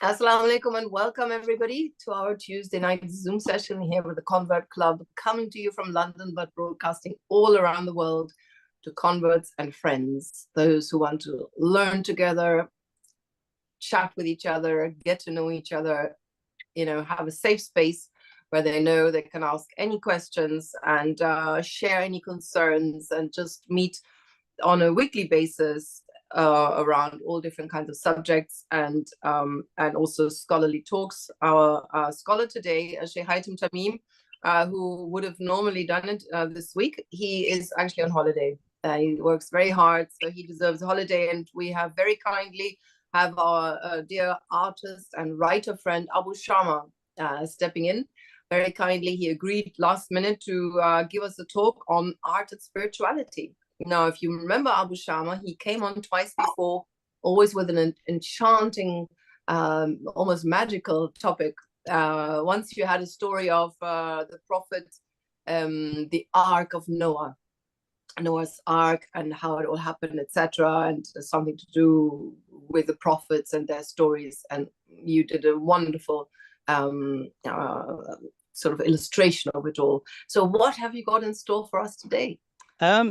Assalamu alaikum and welcome everybody to our Tuesday night Zoom session here with the Convert Club, coming to you from London but broadcasting all around the world to converts and friends, those who want to learn together, chat with each other, get to know each other, have a safe space where they know they can ask any questions and share any concerns and just meet on a weekly basis around all different kinds of subjects and also scholarly talks. Our scholar today, Sheikh Haitham Tamim, who would have normally done it this week, he is actually on holiday. He works very hard, so he deserves a holiday. And we have very kindly have our dear artist and writer friend Abu Shama stepping in. Very kindly, he agreed last minute to give us a talk on art and spirituality. Now, if you remember Abu Shama, he came on twice before, always with an enchanting, almost magical topic. Once you had a story of the prophet, the Ark of Noah, Noah's Ark, and how it all happened, etc., and something to do with the prophets and their stories. And you did a wonderful sort of illustration of it all. So what have you got in store for us today?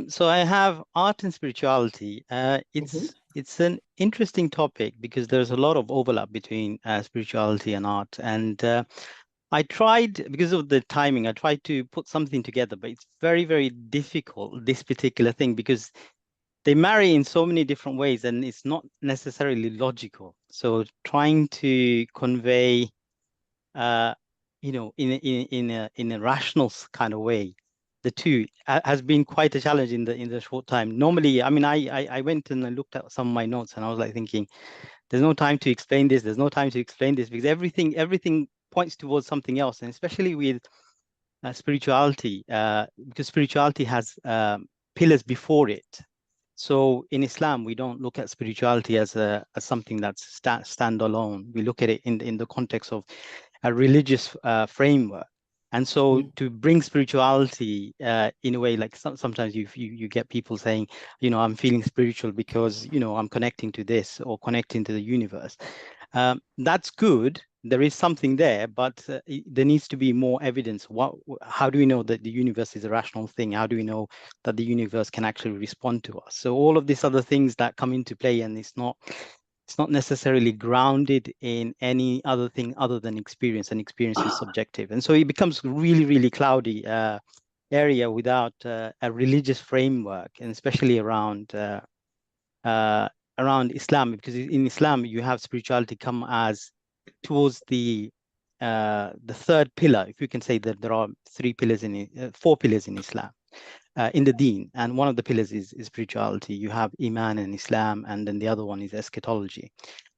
So I have art and spirituality. It's an interesting topic because there's a lot of overlap between spirituality and art. And I tried, because of the timing, I tried to put something together, but it's very, very difficult, this particular thing, because they marry in so many different ways and it's not necessarily logical. So trying to convey, in a rational kind of way, the two has been quite a challenge in the short time. Normally, I mean, I went and I looked at some of my notes and I was like thinking, there's no time to explain this. There's no time to explain this because everything points towards something else, and especially with spirituality, because spirituality has pillars before it. So in Islam, we don't look at spirituality as something that's standalone. We look at it in the context of a religious framework. And so to bring spirituality in a way, like sometimes you get people saying, I'm feeling spiritual because, I'm connecting to this or connecting to the universe. That's good. There is something there, but there needs to be more evidence. How do we know that the universe is a rational thing? How do we know that the universe can actually respond to us? So all of these other things that come into play, and it's not necessarily grounded in any other thing other than experience, and experience is subjective. And so it becomes really, really cloudy area without a religious framework, and especially around Islam, because in Islam you have spirituality come as towards the third pillar, if you can say that there are four pillars in Islam. In the deen, and one of the pillars is spirituality. You have Iman and Islam, and then the other one is eschatology.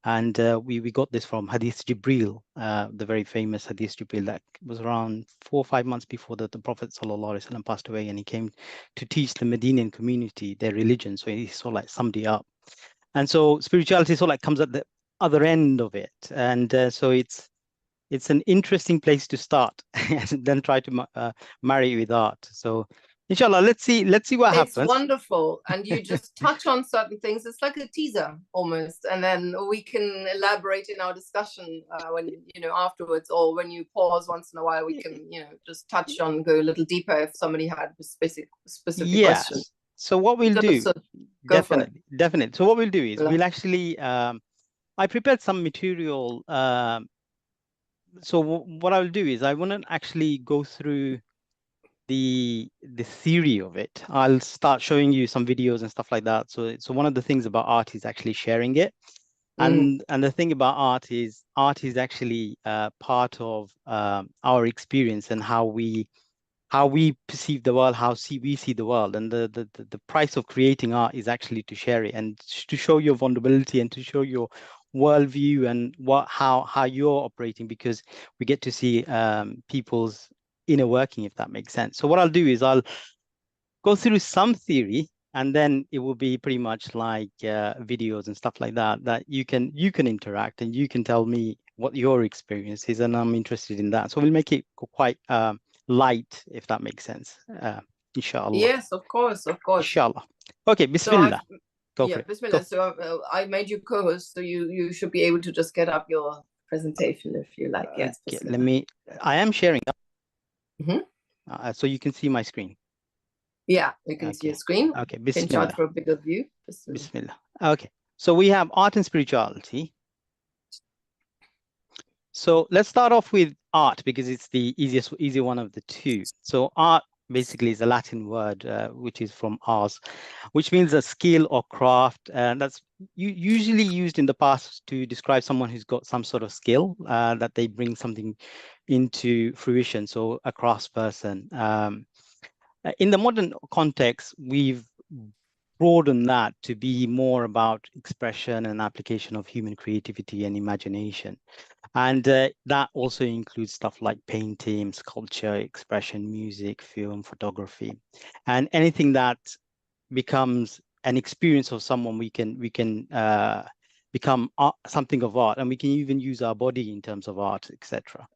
And we got this from Hadith Jibril, the very famous Hadith Jibril that was around 4 or 5 months before that the Prophet ﷺ passed away, and he came to teach the Medinian community their religion. So he sort of like summed it up. And so spirituality sort of like comes at the other end of it. And so it's an interesting place to start and then try to marry it with art. So inshallah, let's see what happens. It's wonderful. And you just touch on certain things. It's like a teaser almost. And then we can elaborate in our discussion when, afterwards, or when you pause once in a while, we can, just touch on, go a little deeper if somebody had a specific question. So what we'll do, definitely. So what we'll do is we'll actually, I prepared some material. So what I'll do is I want to actually go through the theory of it. I'll start showing you some videos and stuff like that. So one of the things about art is actually sharing it. And the thing about art is actually part of our experience and how we perceive the world, we see the world. And the price of creating art is actually to share it and to show your vulnerability and to show your worldview and how you're operating, because we get to see people's inner working, if that makes sense. So what I'll do is I'll go through some theory, and then it will be pretty much like videos and stuff like that you can interact and you can tell me what your experience is, and I'm interested in that. So we'll make it quite light, if that makes sense. Inshallah. Yes, of course. Inshallah. Okay, bismillah. Bismillah. So I made you co-host, so you should be able to just get up your presentation if you like. Yes, Okay, Bismillah. I am sharing, Mhm. so you can see my screen. Yeah, you can see your Okay, screen. okay, Pinch out Bismillah, for a bigger view. Bismillah. Bismillah. Okay, so we have art and spirituality. So let's start off with art because it's the easy one of the two. So art basically is a Latin word, which is from ars, which means a skill or craft. And that's usually used in the past to describe someone who's got some sort of skill that they bring something into fruition. So a craftsperson. In the modern context, we've broadened that to be more about expression and application of human creativity and imagination. And that also includes stuff like painting, sculpture, expression, music, film, photography, and anything that becomes an experience of someone. We can become something of art, and we can even use our body in terms of art, etc.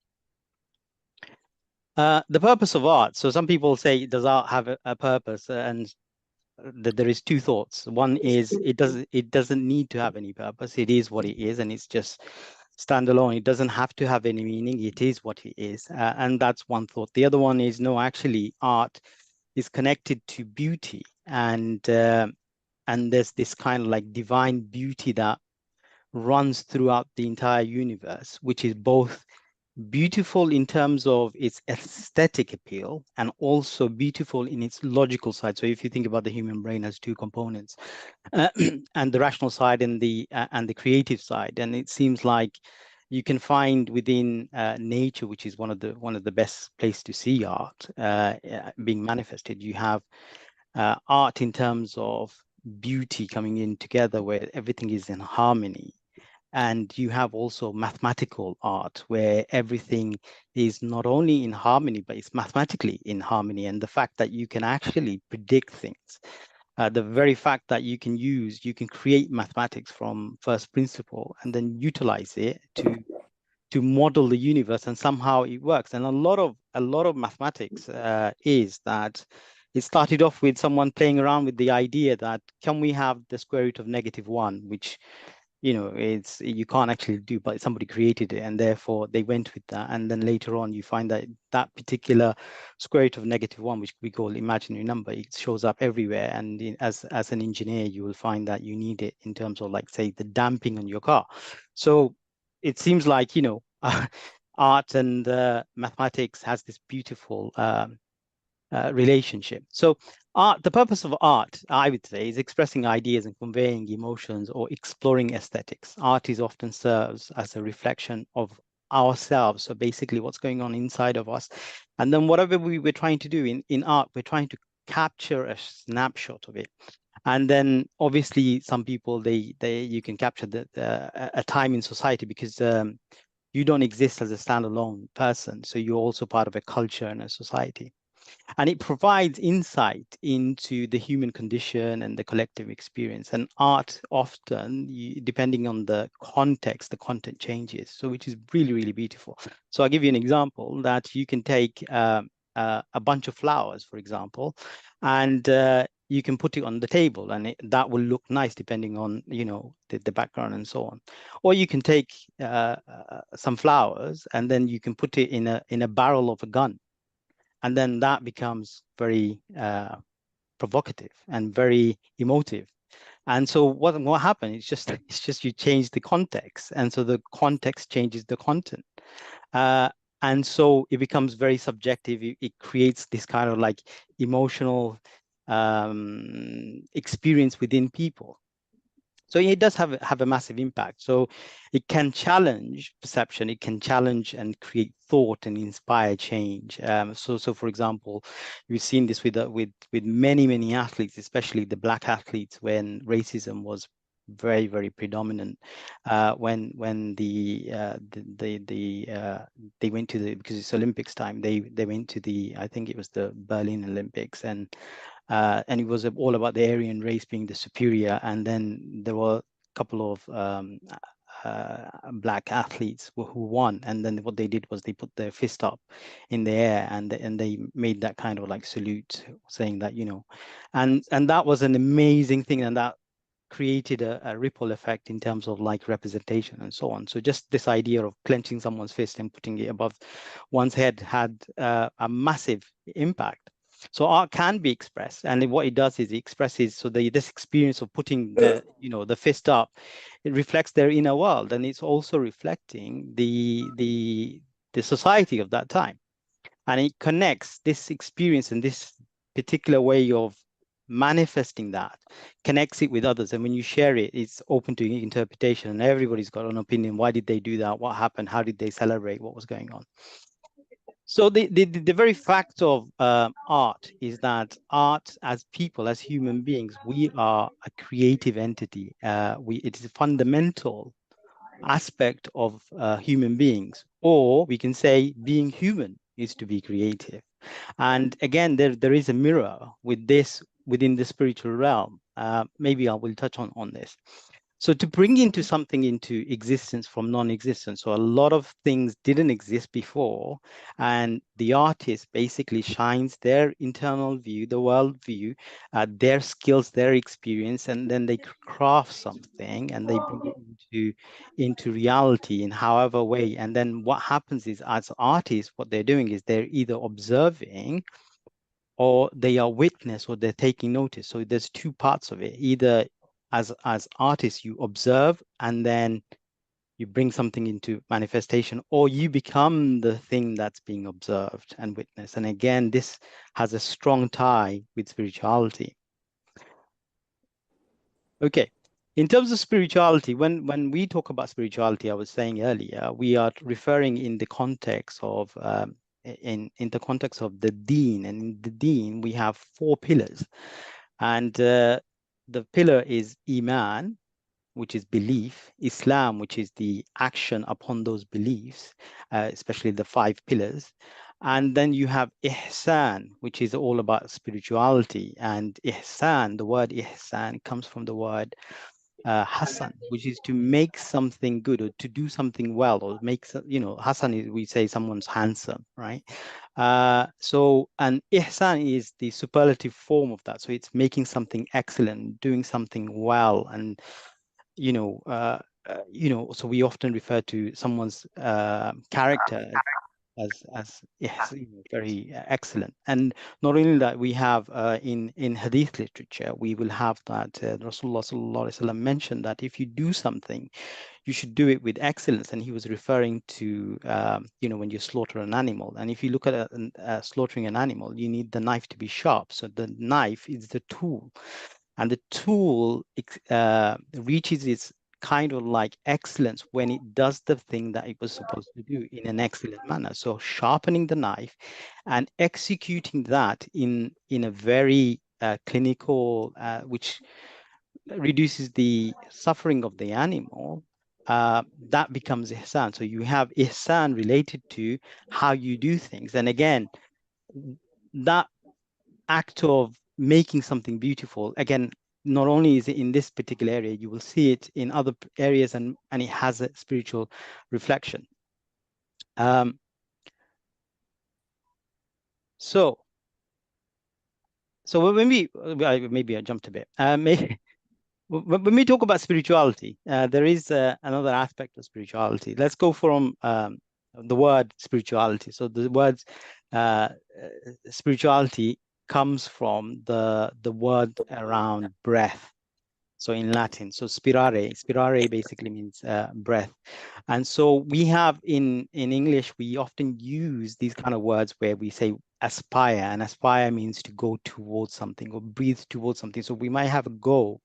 The purpose of art. So some people say, does art have a purpose? And there is two thoughts. One is it doesn't need to have any purpose. It is what it is, and it's just standalone. It doesn't have to have any meaning. It is what it is, and that's one thought. The other one is no, actually, art is connected to beauty, and there's this kind of like divine beauty that runs throughout the entire universe, which is both beautiful in terms of its aesthetic appeal and also beautiful in its logical side. So if you think about the human brain as two components, and the rational side and the creative side, and it seems like you can find within nature, which is one of the best place to see art being manifested. You have art in terms of beauty coming in together where everything is in harmony. And you have also mathematical art where everything is not only in harmony, but it's mathematically in harmony. And the fact that you can actually predict things, the very fact that you can create mathematics from first principle and then utilize it to model the universe, and somehow it works. And a lot of mathematics is that it started off with someone playing around with the idea that can we have the square root of -1, which it's you can't actually do, but somebody created it, and therefore they went with that. And then later on you find that that particular square root of -1, which we call imaginary number, it shows up everywhere. And as an engineer, you will find that you need it in terms of, like, say, the damping on your car. So it seems like art and mathematics has this beautiful relationship. So the purpose of art, I would say, is expressing ideas and conveying emotions or exploring aesthetics. Art is often serves as a reflection of ourselves. So basically what's going on inside of us. And then whatever we're trying to do in art, we're trying to capture a snapshot of it. And then obviously some people, you can capture a time in society because you don't exist as a standalone person. So you're also part of a culture and a society. And it provides insight into the human condition and the collective experience. And art often, depending on the context, the content changes. So which is really, really beautiful. So I'll give you an example that you can take a bunch of flowers, for example, and you can put it on the table, and that will look nice depending on the background and so on. Or you can take some flowers and then you can put it in a barrel of a gun, and then that becomes very provocative and very emotive. And so what happened? It's just you change the context, and so the context changes the content. And so it becomes very subjective. It creates this kind of like emotional experience within people. So it does have a massive impact. So it can challenge perception, it can challenge and create thought and inspire change. So for example, we've seen this with many athletes, especially the Black athletes, when racism was very, very predominant. When they went to because it's Olympics time, they went to I think it was the Berlin Olympics, and it was all about the Aryan race being the superior. And then there were a couple of Black athletes who won, and then what they did was they put their fist up in the air, and they made that kind of like salute, saying that and that was an amazing thing. And that created a ripple effect in terms of like representation and so on. So just this idea of clenching someone's fist and putting it above one's head had a massive impact. So art can be expressed, and what it does is it expresses, so this experience of putting the, you know, the fist up, it reflects their inner world, and it's also reflecting the society of that time. And it connects this experience and this particular way of manifesting that, connects it with others. And when you share it, it's open to interpretation, and everybody's got an opinion. Why did they do that? What happened? How did they celebrate? What was going on? So the very fact of art is that art, as people, as human beings, we are a creative entity. It is a fundamental aspect of human beings, or we can say being human is to be creative. And again, there is a mirror with this within the spiritual realm. Maybe I will touch on this. So to bring into something into existence from non-existence, so a lot of things didn't exist before, and the artist basically shines their internal view, the world view, their skills, their experience, and then they craft something and they bring it into reality in however way. And then what happens is, as artists, what they're doing is they're either observing or they are witness or they're taking notice. So there's two parts of it. Either as artists, you observe and then you bring something into manifestation, or you become the thing that's being observed and witnessed. And again, this has a strong tie with spirituality. Okay. In terms of spirituality, when we talk about spirituality, I was saying earlier, we are referring in the context of in the context of the deen. And in the deen, we have four pillars. And the pillar is Iman, which is belief, Islam, which is the action upon those beliefs, especially the five pillars. And then you have Ihsan, which is all about spirituality. And Ihsan, the word Ihsan comes from the word Hassan, which is to make something good or to do something well, or make, you know, Hassan is, we say someone's handsome, right? And Ihsan is the superlative form of that. So it's making something excellent, doing something well, and so we often refer to someone's character as yes, very excellent. And not only that, we have in hadith literature, we will have that Rasulullah sallallahu alaihi wasallam mentioned that if you do something, you should do it with excellence. And he was referring to when you slaughter an animal. And if you look at slaughtering an animal, you need the knife to be sharp. So the knife is the tool, and the tool reaches its kind of like excellence when it does the thing that it was supposed to do in an excellent manner. So sharpening the knife and executing that in a very clinical, which reduces the suffering of the animal, that becomes ihsan. So you have ihsan related to how you do things. And again, that act of making something beautiful, again, not only is it in this particular area, you will see it in other areas, and it has a spiritual reflection. So when maybe I jumped a bit. When we talk about spirituality, there is another aspect of spirituality. Let's go from the word spirituality. So the word spirituality comes from the word around breath. So in Latin, so spirare basically means breath. And so we have in English, we often use these kind of words where we say aspire, and aspire means to go towards something or breathe towards something. So we might have a goal,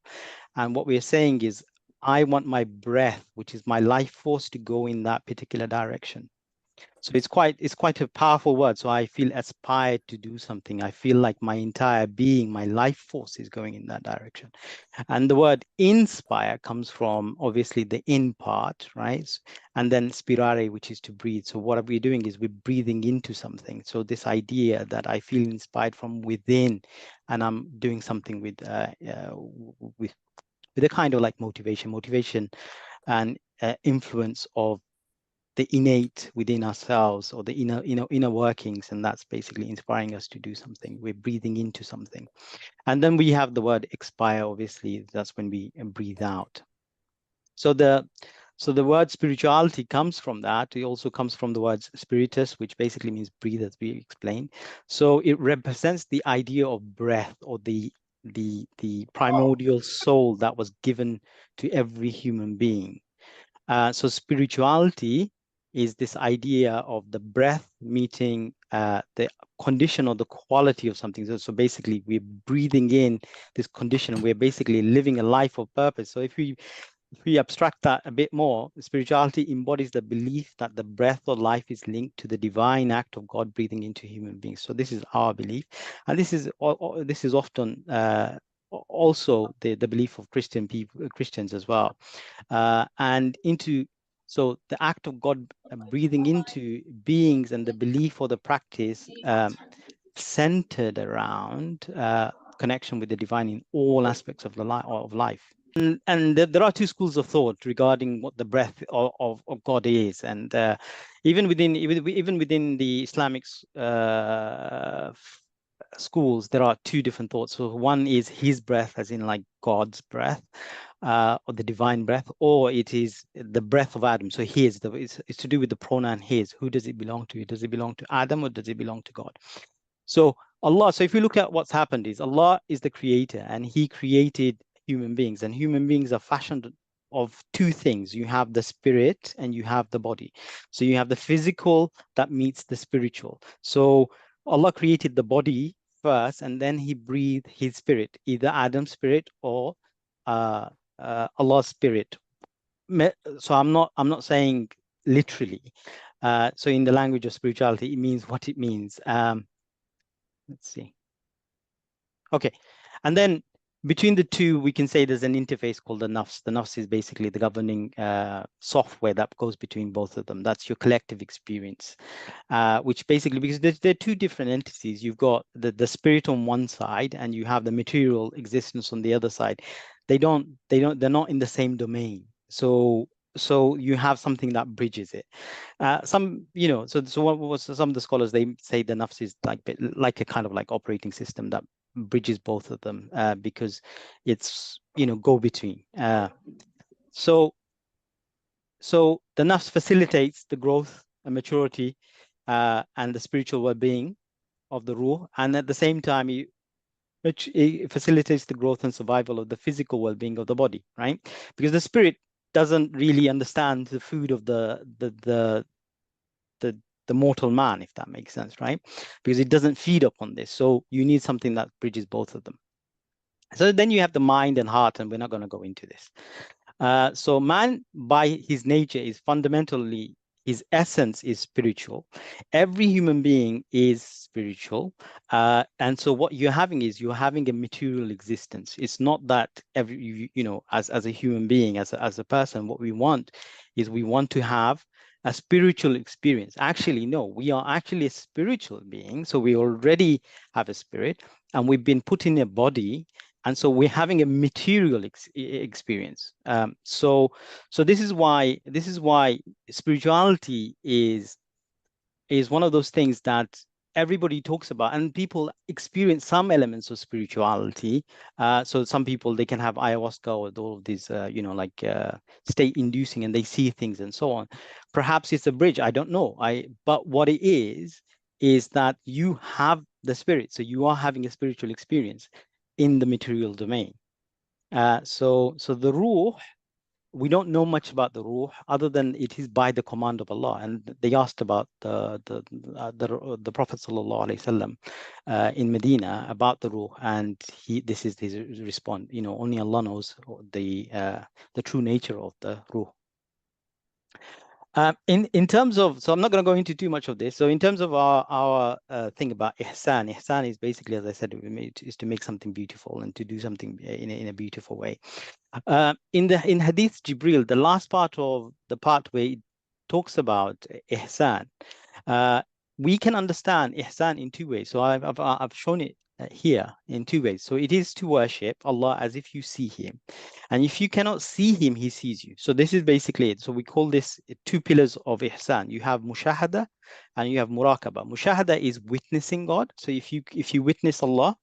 and what we're saying is, I want my breath, which is my life force, to go in that particular direction. So it's quite a powerful word. So I feel aspired to do something. I feel like my entire being, my life force is going in that direction. And the word inspire comes from obviously the in part, right? And then spirare, which is to breathe. So what we're doing is we're breathing into something. So this idea that I feel inspired from within, and I'm doing something with a kind of like motivation and influence of the innate within ourselves, or the inner workings, and that's basically inspiring us to do something. We're breathing into something. And then we have the word expire, obviously, that's when we breathe out. So the word spirituality comes from that. It also comes from the word spiritus, which basically means breathe, as we explained. So it represents the idea of breath, or the primordial soul that was given to every human being. So spirituality is this idea of the breath meeting the condition or the quality of something. So basically, we're breathing in this condition, and we're basically living a life of purpose. So if we abstract that a bit more, spirituality embodies the belief that the breath of life is linked to the divine act of God breathing into human beings. So this is our belief, and this is often also the belief of Christians as well. So the act of God breathing into beings, and the belief or the practice centered around connection with the divine in all aspects of life. And there are two schools of thought regarding what the breath of God is, and even within the Islamic schools, there are two different thoughts. So one is his breath, as in like God's breath, or the divine breath, or it is the breath of Adam. So his, it's to do with the pronoun his. Who does it belong to? Does it belong to Adam, or does it belong to God? So Allah, so if you look at what's happened, is Allah is the creator, and he created human beings, and human beings are fashioned of two things. You have the spirit and you have the body. So you have the physical that meets the spiritual. So Allah created the body first, and then he breathed his spirit, either Adam's spirit or Allah's spirit. So I'm not saying literally. So in the language of spirituality, it means what it means. Let's see. Okay. And then between the two, we can say there's an interface called the nafs. The nafs is basically the governing software that goes between both of them. That's your collective experience, which basically, because they're two different entities. You've got the spirit on one side, and you have the material existence on the other side. They're not in the same domain. So you have something that bridges it. Some of the scholars, they say the nafs is like a kind of like operating system that bridges both of them, because it's go between. So the nafs facilitates the growth and maturity and the spiritual well-being of the ruh, and at the same time it facilitates the growth and survival of the physical well-being of the body, right? Because the spirit doesn't really understand the food of the mortal man, if that makes sense, right? Because it doesn't feed upon this. So you need something that bridges both of them. So then you have the mind and heart, and we're not going to go into this. So man, by his nature, is fundamentally, his essence is spiritual. Every human being is spiritual. And so what you're having a material existence. It's not that as a human being, as a person, what we want to have a spiritual experience. Actually, no, we are actually a spiritual being. So we already have a spirit, and we've been put in a body. And so we're having a material experience. So this is why spirituality is one of those things that everybody talks about, and people experience some elements of spirituality. So some people, they can have ayahuasca or all of these, state inducing, and they see things and so on. Perhaps it's a bridge. I don't know. But what it is that you have the spirit. So you are having a spiritual experience in the material domain. So the ruh, we don't know much about the ruh other than it is by the command of Allah. And they asked about the Prophet sallallahu alaihi wasallam in Medina about the ruh, and this is his response. Only Allah knows the true nature of the ruh. In terms of, so I'm not going to go into too much of this. So in terms of our thing about ihsan is basically, as I said, is to make something beautiful and to do something in a beautiful way. In Hadith Jibril, the last part of the part where it talks about ihsan, we can understand ihsan in two ways. So I've shown it here in two ways. So it is to worship Allah as if you see him. And if you cannot see him, he sees you. So this is basically it. So we call this two pillars of ihsan. You have mushahada and you have muraqaba. Mushahada is witnessing God. So if you witness Allah,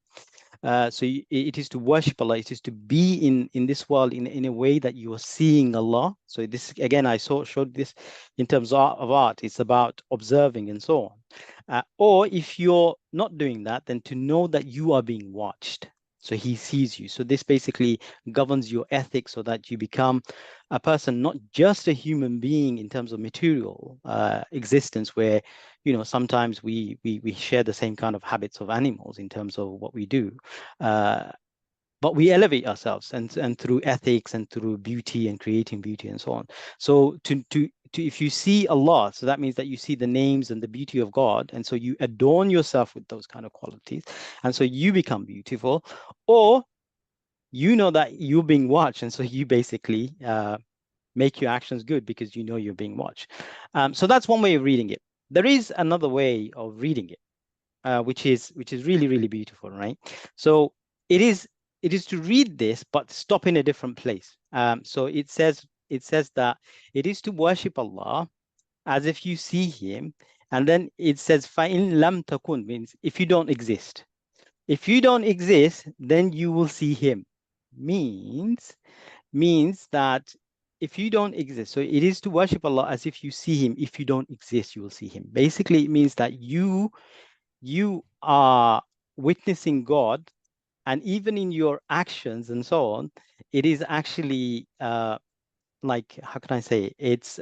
it is to worship Allah. It is to be in this world in a way that you are seeing Allah. So this, again, I showed this in terms of art. It's about observing and so on. Or if you're not doing that, then to know that you are being watched. So he sees you. So this basically governs your ethics so that you become a person, not just a human being in terms of material existence, where, you know, sometimes we share the same kind of habits of animals in terms of what we do. But we elevate ourselves and through ethics and through beauty and creating beauty and so on. So if you see Allah, so that means that you see the names and the beauty of God, and so you adorn yourself with those kind of qualities, and so you become beautiful. Or you know that you're being watched, and so you basically make your actions good because you know you're being watched. So that's one way of reading it. There is another way of reading it, which is really, really beautiful, right? So it is to read this, but stop in a different place. So it says that it is to worship Allah as if you see him, and then it says فَإِن لَمْ تَكُنْ, means if you don't exist. If you don't exist, then you will see him. Means that if you don't exist, so it is to worship Allah as if you see him. If you don't exist, you will see him. Basically, it means that you are witnessing God, and even in your actions and so on, it is actually like, how can I say, it's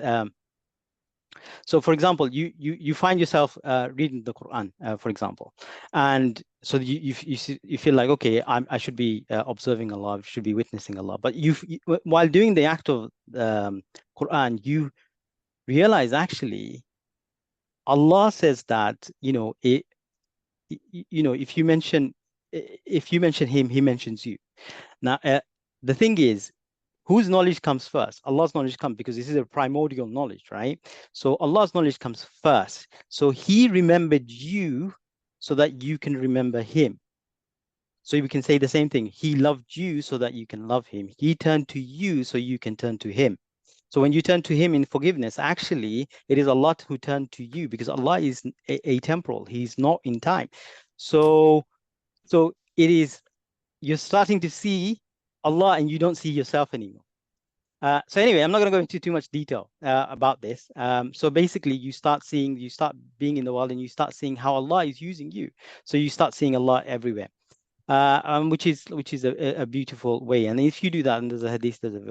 so for example, you find yourself reading the Quran, for example, and so you feel like, okay, I should be observing Allah, I should be witnessing Allah, but while doing the act of Quran, you realize actually Allah says that, you know, if you mention him, he mentions you. Now, the thing is, whose knowledge comes first? Allah's knowledge comes, because this is a primordial knowledge, right? So Allah's knowledge comes first. So he remembered you so that you can remember him. So we can say the same thing. He loved you so that you can love him. He turned to you so you can turn to him. So when you turn to him in forgiveness, actually, it is Allah who turned to you, because Allah is atemporal. He's not in time. So it is, you're starting to see Allah and you don't see yourself anymore. So anyway, I'm not going to go into too much detail about this. So basically, you start being in the world, and you start seeing how Allah is using you. So you start seeing Allah everywhere, which is a beautiful way. And if you do that, and there's a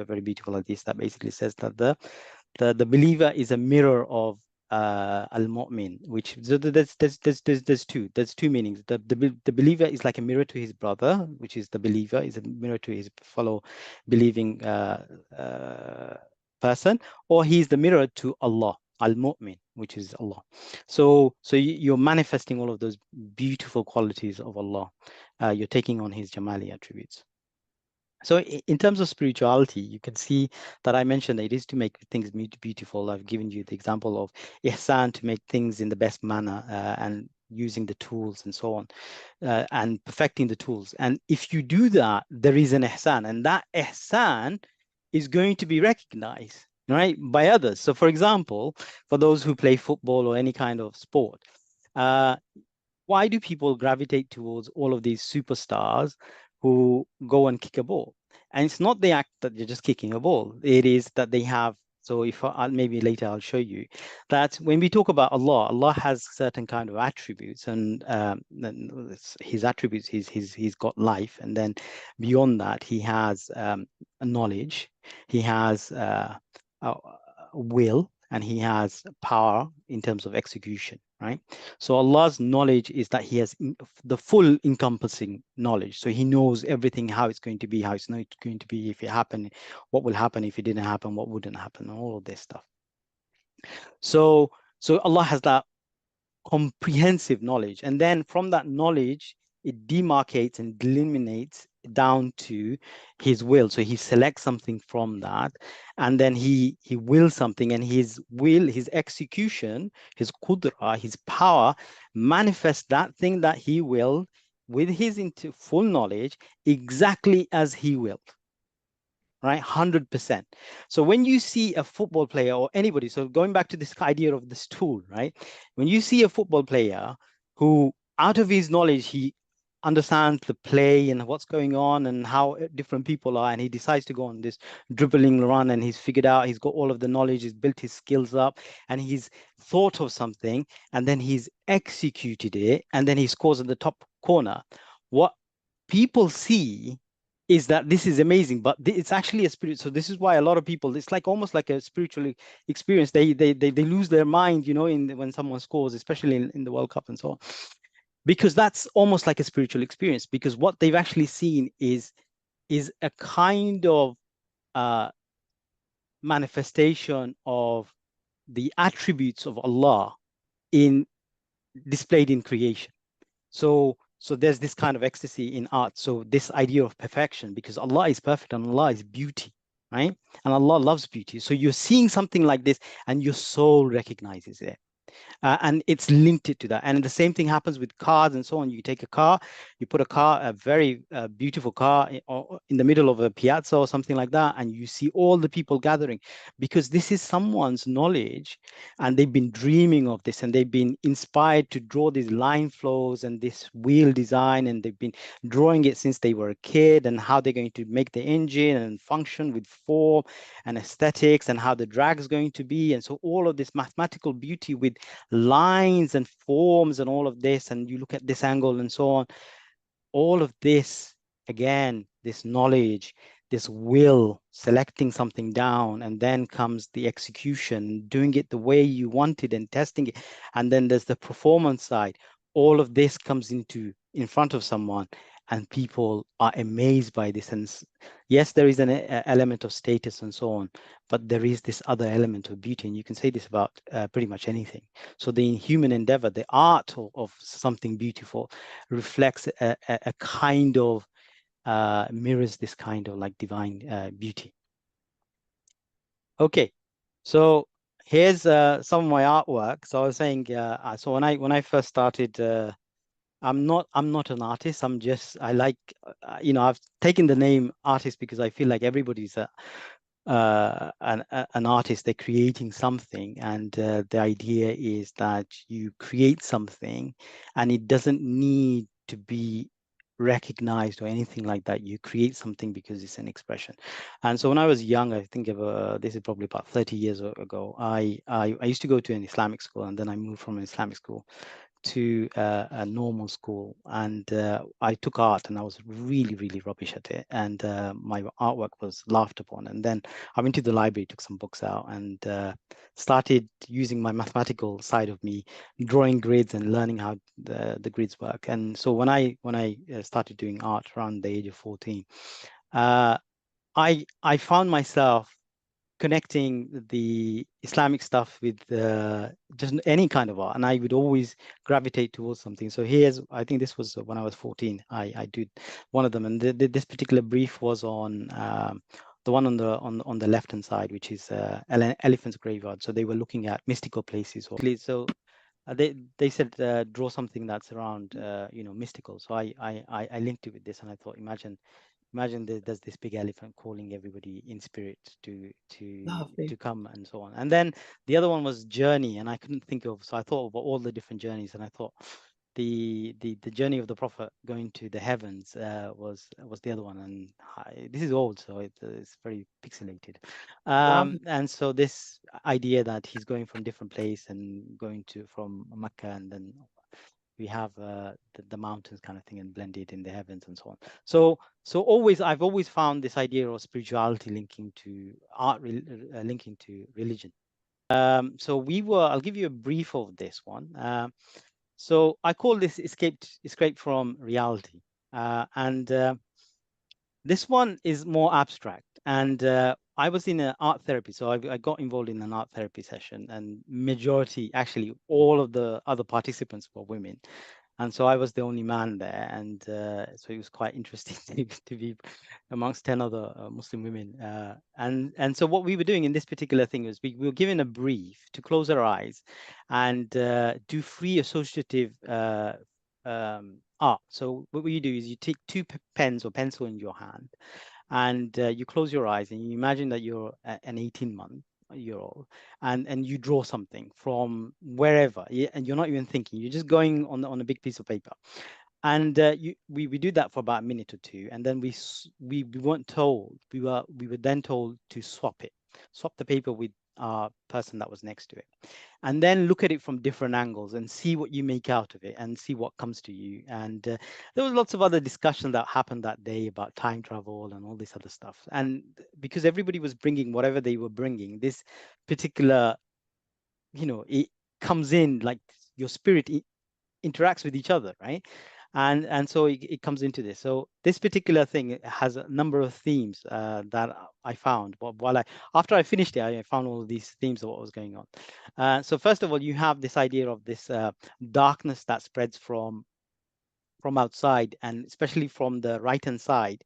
very beautiful hadith that basically says that the believer is a mirror of al-mu'min, which there's two meanings. The believer is like a mirror to his brother, which is the believer is a mirror to his fellow believing person, or he's the mirror to Allah, al-mu'min, which is Allah. So you're manifesting all of those beautiful qualities of Allah. You're taking on his jamali attributes. So in terms of spirituality, you can see that I mentioned that it is to make things beautiful. I've given you the example of ihsan, to make things in the best manner, and using the tools and so on, and perfecting the tools. And if you do that, there is an ihsan, and that ihsan is going to be recognized, right, by others. So for example, for those who play football or any kind of sport, why do people gravitate towards all of these superstars who go and kick a ball? And it's not the act that you're just kicking a ball. It is that they have, so if maybe later I'll show you that when we talk about Allah, Allah has certain kind of attributes, and his attributes, he's got life, and then beyond that, he has a knowledge, he has a will, and he has power in terms of execution, right? So Allah's knowledge is that he has the full encompassing knowledge. So he knows everything, how it's going to be, how it's not going to be, if it happened, what will happen, if it didn't happen, what wouldn't happen, all of this stuff. So Allah has that comprehensive knowledge. And then from that knowledge, it demarcates and delimitates down to his will. So he selects something from that, and then he wills something, and his will, his execution, his qudra, his power manifests that thing that he willed with his into full knowledge exactly as he willed, right? 100%. So when you see a football player or anybody, so going back to this idea of the stool, right? When you see a football player who, out of his knowledge, he understands the play and what's going on and how different people are, and he decides to go on this dribbling run, and he's figured out, he's got all of the knowledge, he's built his skills up, and he's thought of something, and then he's executed it, and then he scores in the top corner. What people see is that this is amazing, but it's actually a spirit. So this is why a lot of people, it's like almost like a spiritual experience. They lose their mind, you know, when someone scores, especially in the World Cup and so on, because that's almost like a spiritual experience, because what they've actually seen is a kind of manifestation of the attributes of Allah in displayed in creation. So there's this kind of ecstasy in art. So this idea of perfection, because Allah is perfect and Allah is beauty, right? And Allah loves beauty. So you're seeing something like this and your soul recognizes it. And it's linked to that. And the same thing happens with cars and so on. You take a car, you put a very beautiful car in the middle of a piazza or something like that, and you see all the people gathering, because this is someone's knowledge, and they've been dreaming of this, and they've been inspired to draw these line flows and this wheel design, and they've been drawing it since they were a kid, and how they're going to make the engine and function with form and aesthetics, and how the drag is going to be. And so all of this mathematical beauty with lines and forms and all of this, and you look at this angle and so on, all of this, again, this knowledge, this will, selecting something down, and then comes the execution, doing it the way you wanted and testing it, and then there's the performance side. All of this comes in front of someone, and people are amazed by this. And yes, there is an element of status and so on, but there is this other element of beauty, and you can say this about pretty much anything. So the human endeavor, the art of something beautiful, reflects a kind of mirrors this kind of like divine beauty. Okay, so here's some of my artwork. So I was saying, so when I first started, I'm not an artist. I like, you know, I've taken the name artist because I feel like everybody's an artist. They're creating something, and the idea is that you create something, and it doesn't need to be recognized or anything like that. You create something because it's an expression. And so when I was young, I think of this is probably about 30 years ago, I used to go to an Islamic school, and then I moved from an Islamic school to a normal school, and I took art, and I was really, really rubbish at it, and my artwork was laughed upon. And then I went to the library, took some books out, and started using my mathematical side of me, drawing grids and learning how the grids work. And so when I started doing art around the age of 14, I found myself connecting the Islamic stuff with just any kind of art, and I would always gravitate towards something. So I think this was when I was 14. I did one of them, and this particular brief was on the one on the left hand side, which is elephant's graveyard. So they were looking at mystical places. So they said draw something that's around you know, mystical. So I linked it with this, and I thought, imagine there's this big elephant calling everybody in spirit to come and so on. And then the other one was journey, and I couldn't think of, so I thought about all the different journeys, and I thought the journey of the prophet going to the heavens was the other one. And this is old, so it's very pixelated. And so this idea that he's going from different place and going from Mecca, and then we have the mountains kind of thing, and blended in the heavens and so on. So I've always found this idea of spirituality linking to art, linking to religion. So I'll give you a brief of this one. So I call this escaped from reality. And this one is more abstract. And I was in an art therapy, so I got involved in an art therapy session, and majority, actually all of the other participants were women. And so I was the only man there, and so it was quite interesting to be amongst 10 other Muslim women. And so what we were doing in this particular thing was we were given a brief to close our eyes and do free associative art. So what you do is you take two pens or pencil in your hand, and you close your eyes and you imagine that you're an 18-month-year-old, and you draw something from wherever, and you're not even thinking. You're just going on a big piece of paper, and we do that for about a minute or two, and then we weren't told. We were then told to swap the paper with our person that was next to it, and then look at it from different angles and see what you make out of it and see what comes to you. And there was lots of other discussion that happened that day about time travel and all this other stuff. And because everybody was bringing whatever they were bringing, this particular, it comes in like your spirit interacts with each other, right? And so it comes into this. So this particular thing has a number of themes that I found. But after I finished it, I found all of these themes of what was going on. So first of all, you have this idea of this darkness that spreads from outside, and especially from the right hand side,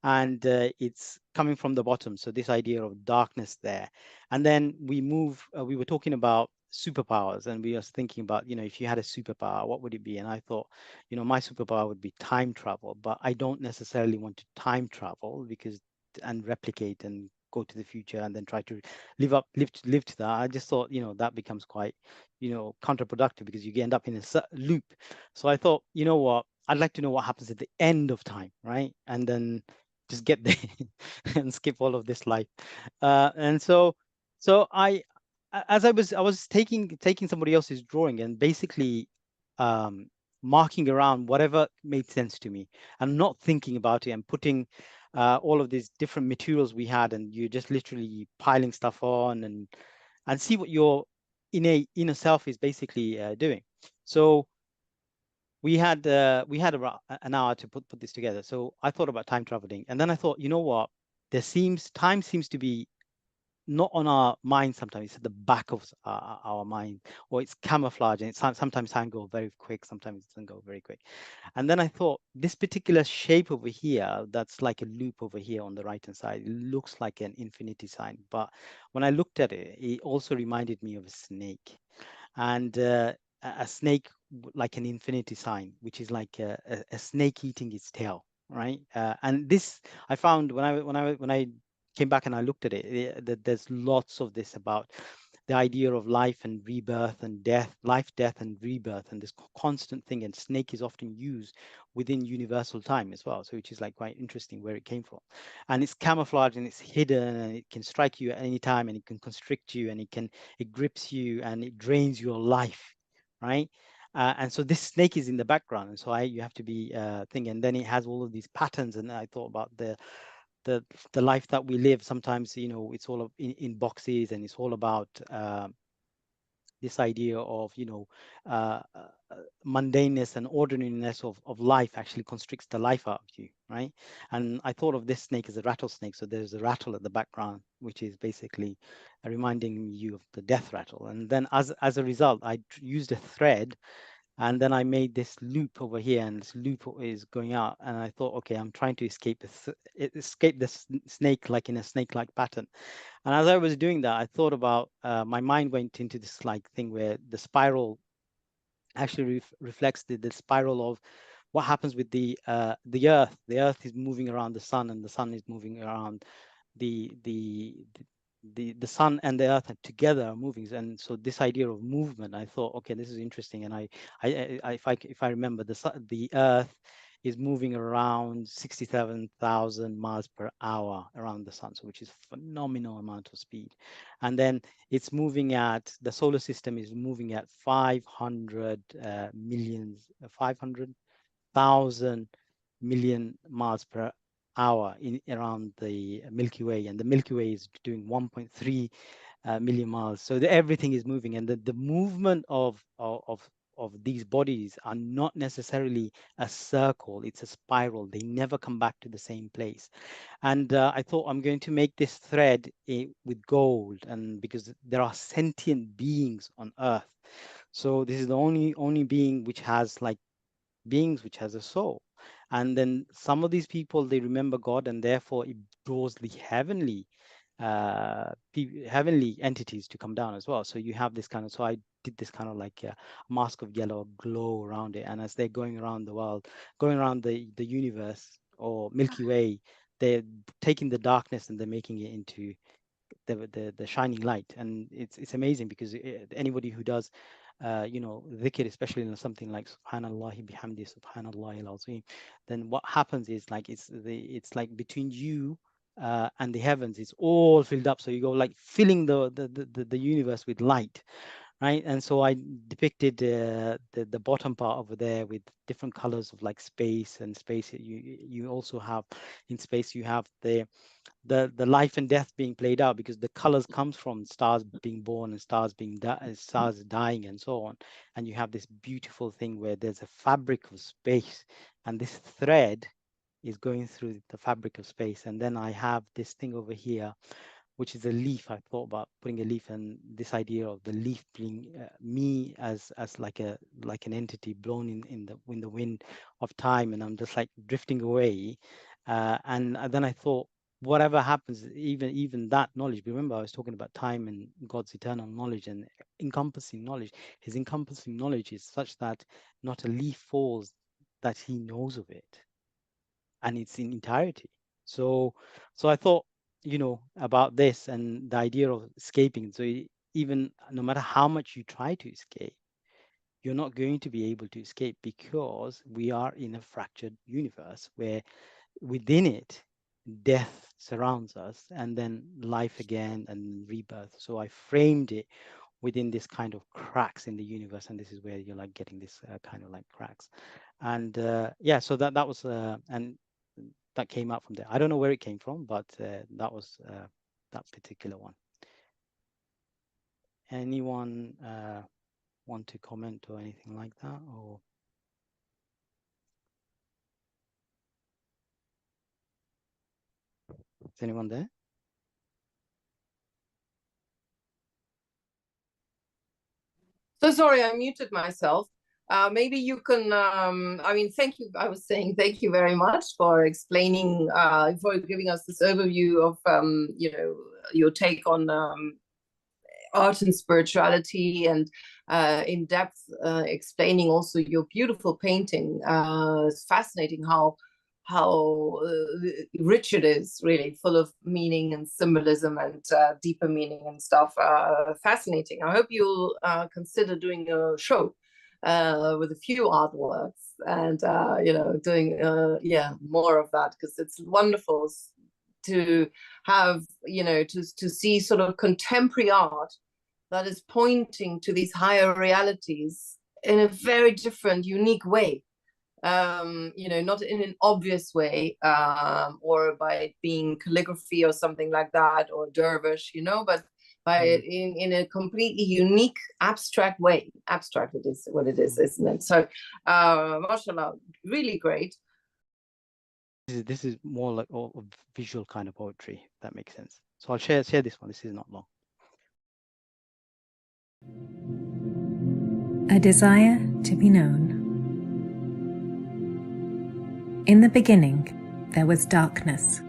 and it's coming from the bottom. So this idea of darkness there. And then we were talking about superpowers, and we were thinking about, if you had a superpower, what would it be? And I thought, my superpower would be time travel, but I don't necessarily want to time travel and replicate and go to the future and then try to live to that. I just thought, that becomes quite, counterproductive, because you end up in a loop. So I thought, you know what, I'd like to know what happens at the end of time, right? And then just get there and skip all of this life. And so as I was taking somebody else's drawing and basically marking around whatever made sense to me, and not thinking about it, and putting all of these different materials we had, and you're just literally piling stuff on, and see what your inner self is basically doing. So we had about an hour to put this together. So I thought about time traveling, and then I thought, you know what? Time seems to be not on our mind sometimes. It's at the back of our mind, or it's camouflage, and sometimes time goes very quick, sometimes it doesn't go very quick. And then I thought, this particular shape over here, that's like a loop over here on the right hand side, it looks like an infinity sign. But when I looked at it, it also reminded me of a snake. And a snake like an infinity sign, which is like a snake eating its tail, right? And this I found when I came back and I looked at it, that there's lots of this about the idea of life and rebirth and death, life, death, and rebirth, and this constant thing. And snake is often used within universal time as well, so which is like quite interesting where it came from. And it's camouflaged and it's hidden, and it can strike you at any time, and it can constrict you, and it grips you, and it drains your life, right? And so this snake is in the background, and so you have to be thinking. And then it has all of these patterns, and I thought about the the life that we live. Sometimes, it's all in boxes, and it's all about this idea of, mundaneness and ordinariness of life actually constricts the life out of you, right? And I thought of this snake as a rattlesnake. So there's a rattle at the background, which is basically reminding you of the death rattle. And then as a result, I used a thread, and then I made this loop over here, and this loop is going out. And I thought, okay, I'm trying to escape the snake, like in a snake-like pattern. And as I was doing that, I thought about, my mind went into this like thing where the spiral actually reflects the spiral of what happens with the Earth. The Earth is moving around the sun, and the sun is moving around the sun, and the earth together are moving. And so this idea of movement, I thought, okay, this is interesting. And if I remember, the earth is moving around 67,000 miles per hour around the sun, so which is phenomenal amount of speed. And then it's moving at, the solar system is moving at 500 millions, 500,000 million miles per hour around the Milky Way, and the Milky Way is doing 1.3 million miles. So everything is moving, and the movement of these bodies are not necessarily a circle, it's a spiral. They never come back to the same place. And I thought, I'm going to make this thread with gold, and because there are sentient beings on Earth. So this is the only being which has a soul. And then some of these people, they remember God, and therefore it draws the heavenly heavenly entities to come down as well. So you have this kind of, so I did this kind of like a mask of yellow glow around it, and as they're going around the world, going around the universe or Milky Way, they're taking the darkness and they're making it into the shining light. And it's amazing, because anybody who does dhikr, especially in something like subhanallahi bihamdi subhanallahi al-azim, then what happens is like it's like between you and the heavens, it's all filled up. So you go like filling the universe with light, right? And so I depicted the bottom part over there with different colors of like space. And space, you also have in space, you have the life and death being played out, because the colors comes from stars being born and stars stars dying and so on. And you have this beautiful thing where there's a fabric of space, and this thread is going through the fabric of space. And then I have this thing over here, which is a leaf. I thought about putting a leaf, and this idea of the leaf being me as like an entity blown in the wind of time, and I'm just like drifting away. And then I thought, whatever happens, even that knowledge. Remember, I was talking about time and God's eternal knowledge and encompassing knowledge. His encompassing knowledge is such that not a leaf falls that he knows of it, and it's in entirety. So I thought, about this and the idea of escaping. So even no matter how much you try to escape, you're not going to be able to escape, because we are in a fractured universe where within it, death surrounds us, and then life again and rebirth. So I framed it within this kind of cracks in the universe, and this is where you're like getting this kind of like cracks. And yeah, so that was and that came out from there. I don't know where it came from, but that was that particular one. Anyone want to comment or anything like that? Or is anyone there? So sorry, I muted myself. Maybe you can, I mean, thank you. I was saying thank you very much for explaining, for giving us this overview of, your take on art and spirituality, and in depth explaining also your beautiful painting. It's fascinating how rich it is, really full of meaning and symbolism and deeper meaning and stuff. Fascinating. I hope you'll consider doing a show with a few artworks, and doing more of that, because it's wonderful to have, to see sort of contemporary art that is pointing to these higher realities in a very different, unique way. Not in an obvious way, or by being calligraphy or something like that, or dervish, but by in a completely unique, abstract way. Abstract, it is what it is, isn't it? So, mashallah, really great. This is more like a visual kind of poetry, if that makes sense. So I'll share this one. This is not long. A desire to be known. In the beginning, there was darkness,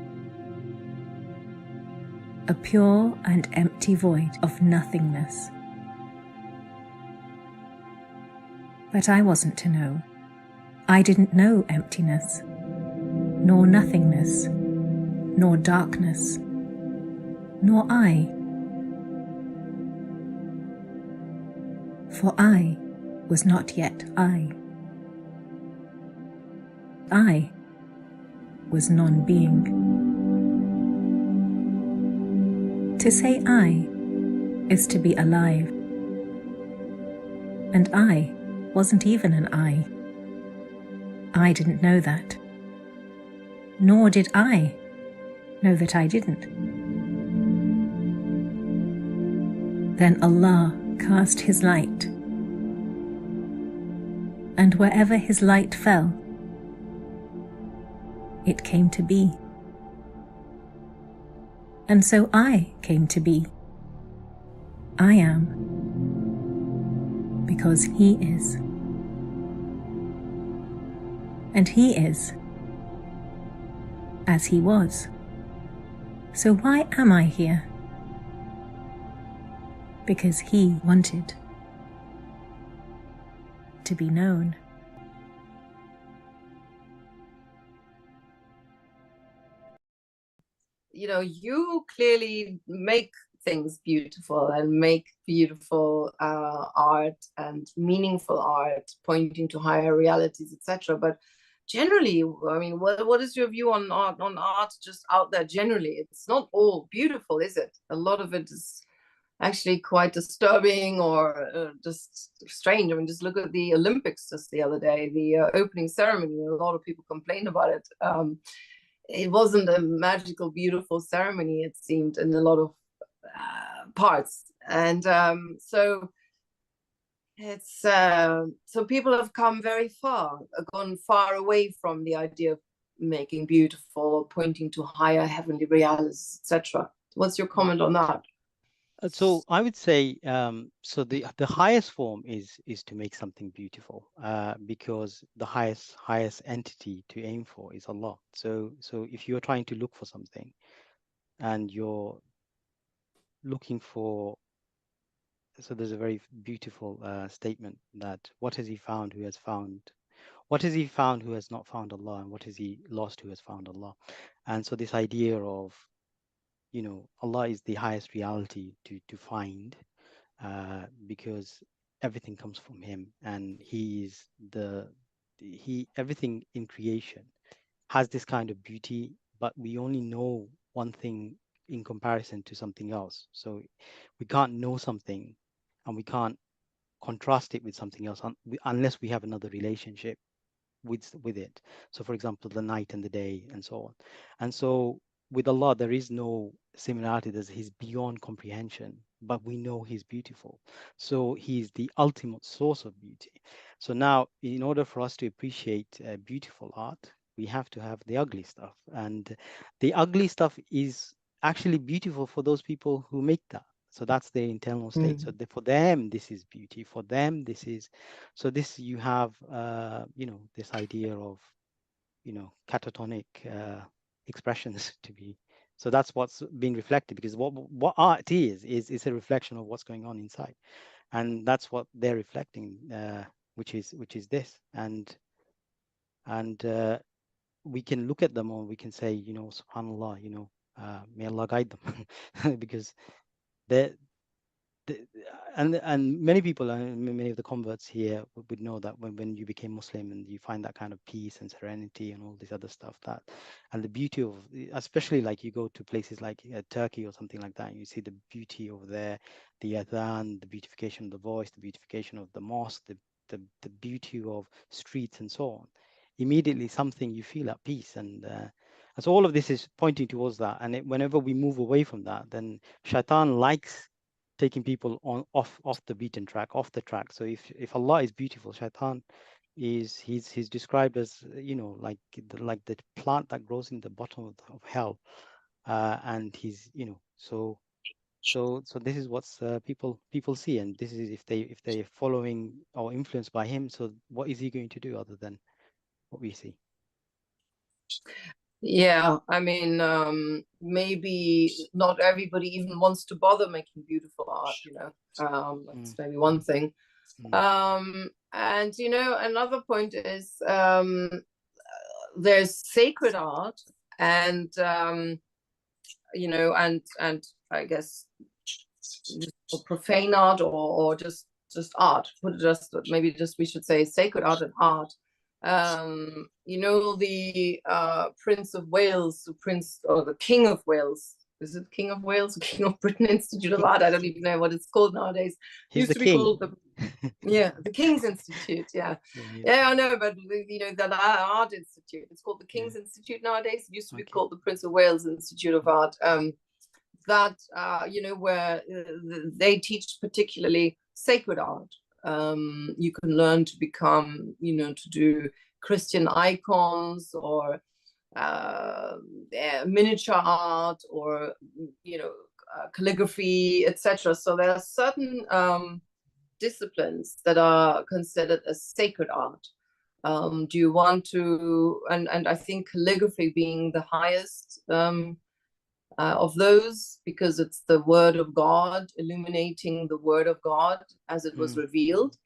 a pure and empty void of nothingness. But I wasn't to know. I didn't know emptiness, nor nothingness, nor darkness, nor I. For I was not yet I. I was non-being. To say I is to be alive, and I wasn't even an I. I didn't know that, nor did I know that I didn't. Then Allah cast His light, and wherever His light fell, it came to be. And so I came to be. I am, because He is. And He is, as He was, So why am I here? Because he wanted to be known. You know, you clearly make things beautiful and make beautiful art and meaningful art, pointing to higher realities, etc. But generally, I mean, what is your view on art just out there generally? It's not all beautiful, is it? A lot of it is actually quite disturbing or just strange. I mean, just look at the Olympics just the other day, the opening ceremony. A lot of people complained about it. It wasn't a magical, beautiful ceremony, it seemed, in a lot of parts. And so it's so people have come very far, gone far away from the idea of making beautiful or pointing to higher heavenly realities, etc. What's your comment on that? So I would say, so the highest form is to make something beautiful, because the highest entity to aim for is Allah. So if you're trying to look for something, and you're looking for, so there's a very beautiful statement that what has he found who has found, what has he found who has not found Allah, and what has he lost who has found Allah? And so this idea of, you know, Allah is the highest reality to find, because everything comes from him, and he is everything in creation has this kind of beauty, but we only know one thing in comparison to something else. So we can't know something and we can't contrast it with something else unless we have another relationship with it. So for example, the night and the day and so on. And so with Allah, there is no similarity. He's beyond comprehension, but we know he's beautiful. So he's the ultimate source of beauty. So now, in order for us to appreciate beautiful art, we have to have the ugly stuff. And the ugly stuff is actually beautiful for those people who make that. So that's their internal state. So for them, this is beauty. For them, this is, so this, you have, you know, this idea of, you know, catatonic expressions to be. So that's what's being reflected, because what art is a reflection of what's going on inside, and that's what they're reflecting, which is this. And we can look at them, or we can say, you know, subhanallah, you know, may Allah guide them, because they're, and many people, many of the converts here would know that when you became Muslim and you find that kind of peace and serenity and all this other stuff, that, and the beauty of, especially like you go to places like Turkey or something like that, and you see the beauty over there, the adhan, the beautification of the voice, the beautification of the mosque, the beauty of streets and so on. Immediately something, you feel at peace, and so all of this is pointing towards that. And whenever we move away from that, then shaitan likes taking people off the beaten track, off the track. So if Allah is beautiful, shaitan is, he's described as, you know, like the plant that grows in the bottom of hell, and he's, you know, so this is what's people see, and this is if they're following or influenced by him. So what is he going to do other than what we see? Yeah, I mean, maybe not everybody even wants to bother making beautiful art, you know. That's maybe one thing. And, you know, another point is there's sacred art and, you know, and I guess profane art or just art. Maybe we should say sacred art and art. You know, the Prince of Wales, or the King of Wales. Is it King of Wales or King of Britain Institute of Art? I don't even know what it's called nowadays. He's the king. Called the King's Institute. Yeah, I know, but you know, that art institute. It's called the King's Institute nowadays. It used to be called the Prince of Wales Institute of Art. That you know, where they teach particularly sacred art. You can learn to become, you know, to do Christian icons or miniature art or, you know, calligraphy, etc. So there are certain disciplines that are considered as sacred art. Do you want to, and I think calligraphy being the highest of those, because it's the word of God, illuminating the word of God as it was revealed.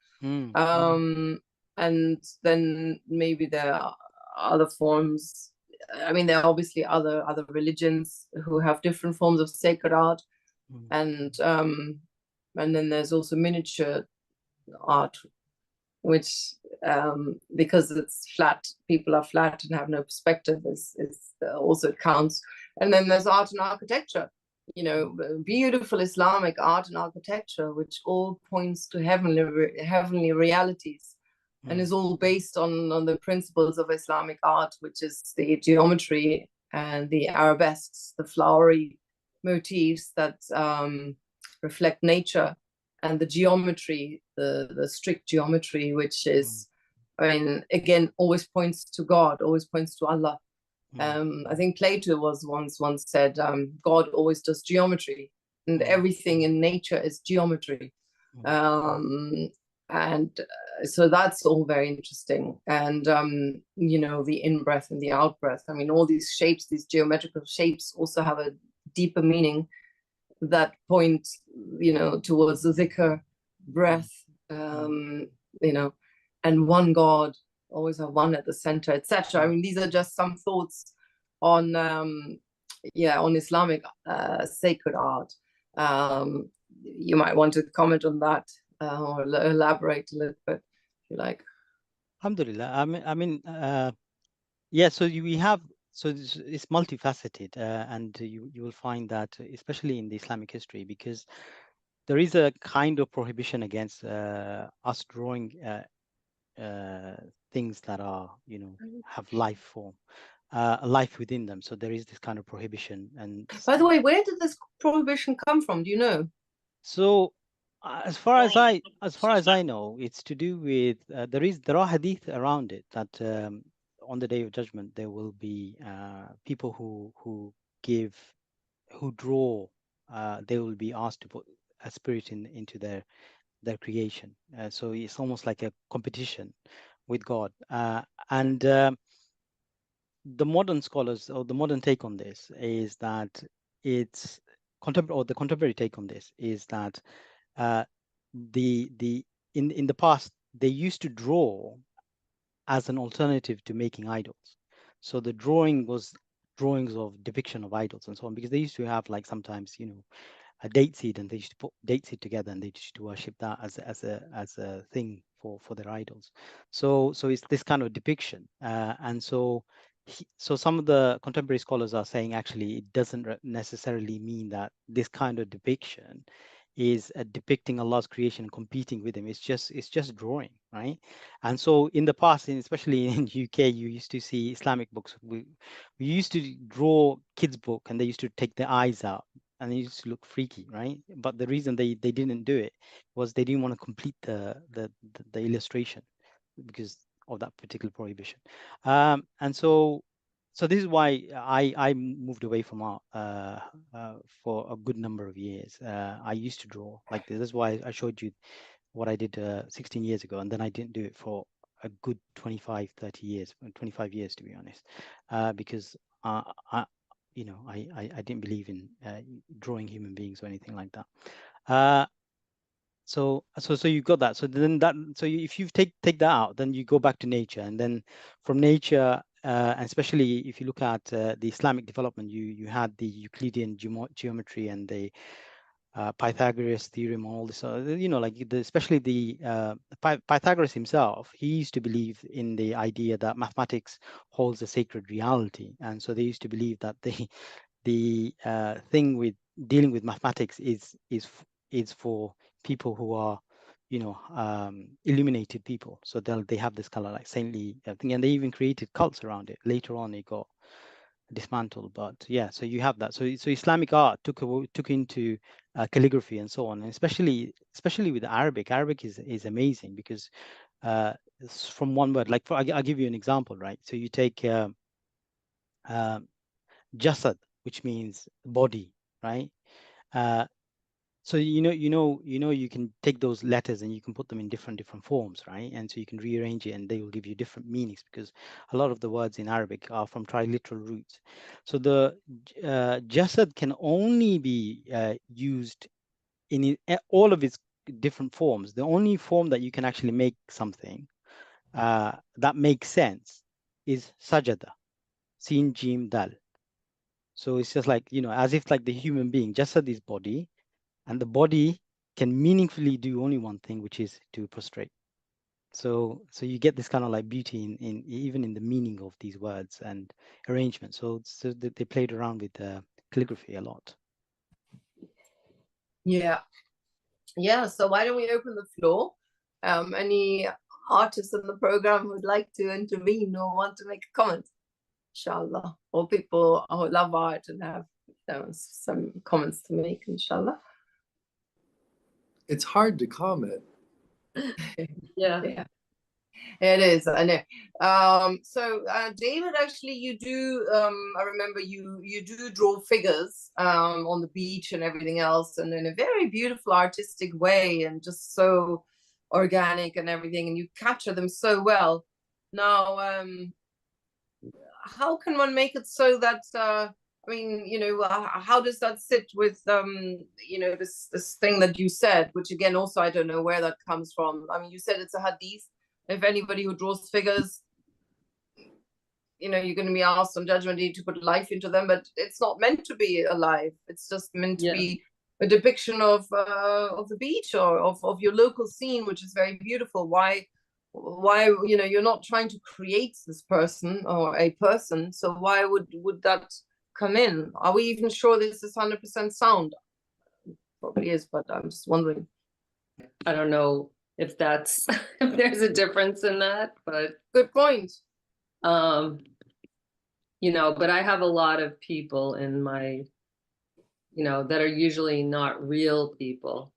And then maybe there are other forms. I mean, there are obviously other religions who have different forms of sacred art, and then there's also miniature art, which because it's flat, people are flat and have no perspective, is also counts. And then there's art and architecture, you know, beautiful Islamic art and architecture, which all points to heavenly realities, and is all based on the principles of Islamic art, which is the geometry and the arabesques, the flowery motifs that reflect nature, and the geometry, the strict geometry, which is, I mean, again, always points to God, always points to Allah. I think Plato was once said, God always does geometry, and everything in nature is geometry. And so that's all very interesting. And, you know, the in-breath and the out-breath. I mean, all these shapes, these geometrical shapes also have a deeper meaning that point, you know, towards the dhikr, breath, you know, and one God, always have one at the center, etc. I mean, these are just some thoughts on, on Islamic sacred art. You might want to comment on that or elaborate a little bit, if you like. Alhamdulillah. Yeah. So we have. So it's multifaceted, and you will find that, especially in the Islamic history, because there is a kind of prohibition against us drawing things that are, you know, have life form, life within them. So there is this kind of prohibition. And by the way, where did this prohibition come from? Do you know? So as far as I know, it's to do with there are hadith around it that on the Day of Judgment there will be people who draw. They will be asked to put a spirit into their creation. So it's almost like a competition with God. And the modern scholars, or the modern take on this, is that it's the contemporary take on this is that in the past they used to draw as an alternative to making idols. So the drawing was drawings of depiction of idols and so on, because they used to have, like, sometimes, you know, a date seed, and they used to put date seed together, and they used to worship that as a thing for their idols. So it's this kind of depiction, and so some of the contemporary scholars are saying actually it doesn't necessarily mean that this kind of depiction is depicting Allah's creation and competing with him. It's just drawing, right? And so in the past, and especially in UK, you used to see Islamic books. We used to draw kids' book, and they used to take their eyes out, and it used to look freaky, right? But the reason they didn't do it was they didn't want to complete the illustration because of that particular prohibition. And so this is why I moved away from art for a good number of years. I used to draw like this. That's why I showed you what I did 16 years ago, and then I didn't do it for a good 25 years, to be honest, because I didn't believe in drawing human beings or anything like that. So you've got that. So then if you take that out, then you go back to nature, and then from nature, and especially if you look at the Islamic development, you had the Euclidean geometry and the Pythagoras theorem, all this, especially the Pythagoras himself. He used to believe in the idea that mathematics holds a sacred reality, and so they used to believe that the thing with dealing with mathematics is for people who are, illuminated people. So they have this color, like saintly thing, and they even created cults around it. Later on, it got dismantled, but yeah. So you have that. So Islamic art took into calligraphy and so on, and especially with Arabic. Arabic is amazing because it's from one word. Like I'll give you an example, right? So you take jasad, which means body, right? So you can take those letters and you can put them in different forms, right? And so you can rearrange it and they will give you different meanings, because a lot of the words in Arabic are from triliteral roots. So the jasad can only be used in all of its different forms. The only form that you can actually make something that makes sense is sajada, sin, jim, dal. So it's just like, as if like the human being, jasad is body, and the body can meaningfully do only one thing, which is to prostrate. So you get this kind of like beauty in even in the meaning of these words and arrangement. So they played around with calligraphy a lot. Yeah. So why don't we open the floor? Any artists in the program who would like to intervene or want to make a comment, inshallah, or people who love art and have some comments to make, inshallah. It's hard to comment. Yeah. It is, I know. So David, actually, you do. I remember you do draw figures on the beach and everything else, and in a very beautiful, artistic way, and just so organic and everything, and you capture them so well. Now, how can one make it so that? I mean, how does that sit with this thing that you said, which again, also I don't know where that comes from. I mean, you said it's a hadith. If anybody who draws figures, you're going to be asked on Judgment Day to put life into them, but it's not meant to be alive. It's just meant to be a depiction of the beach or of your local scene, which is very beautiful. Why you're not trying to create this person or a person, so why would that come in? Are we even sure this is 100% sound? Probably is, but I'm just wondering. I don't know if that's if there's a difference in that, but good point. But I have a lot of people in my that are usually not real people.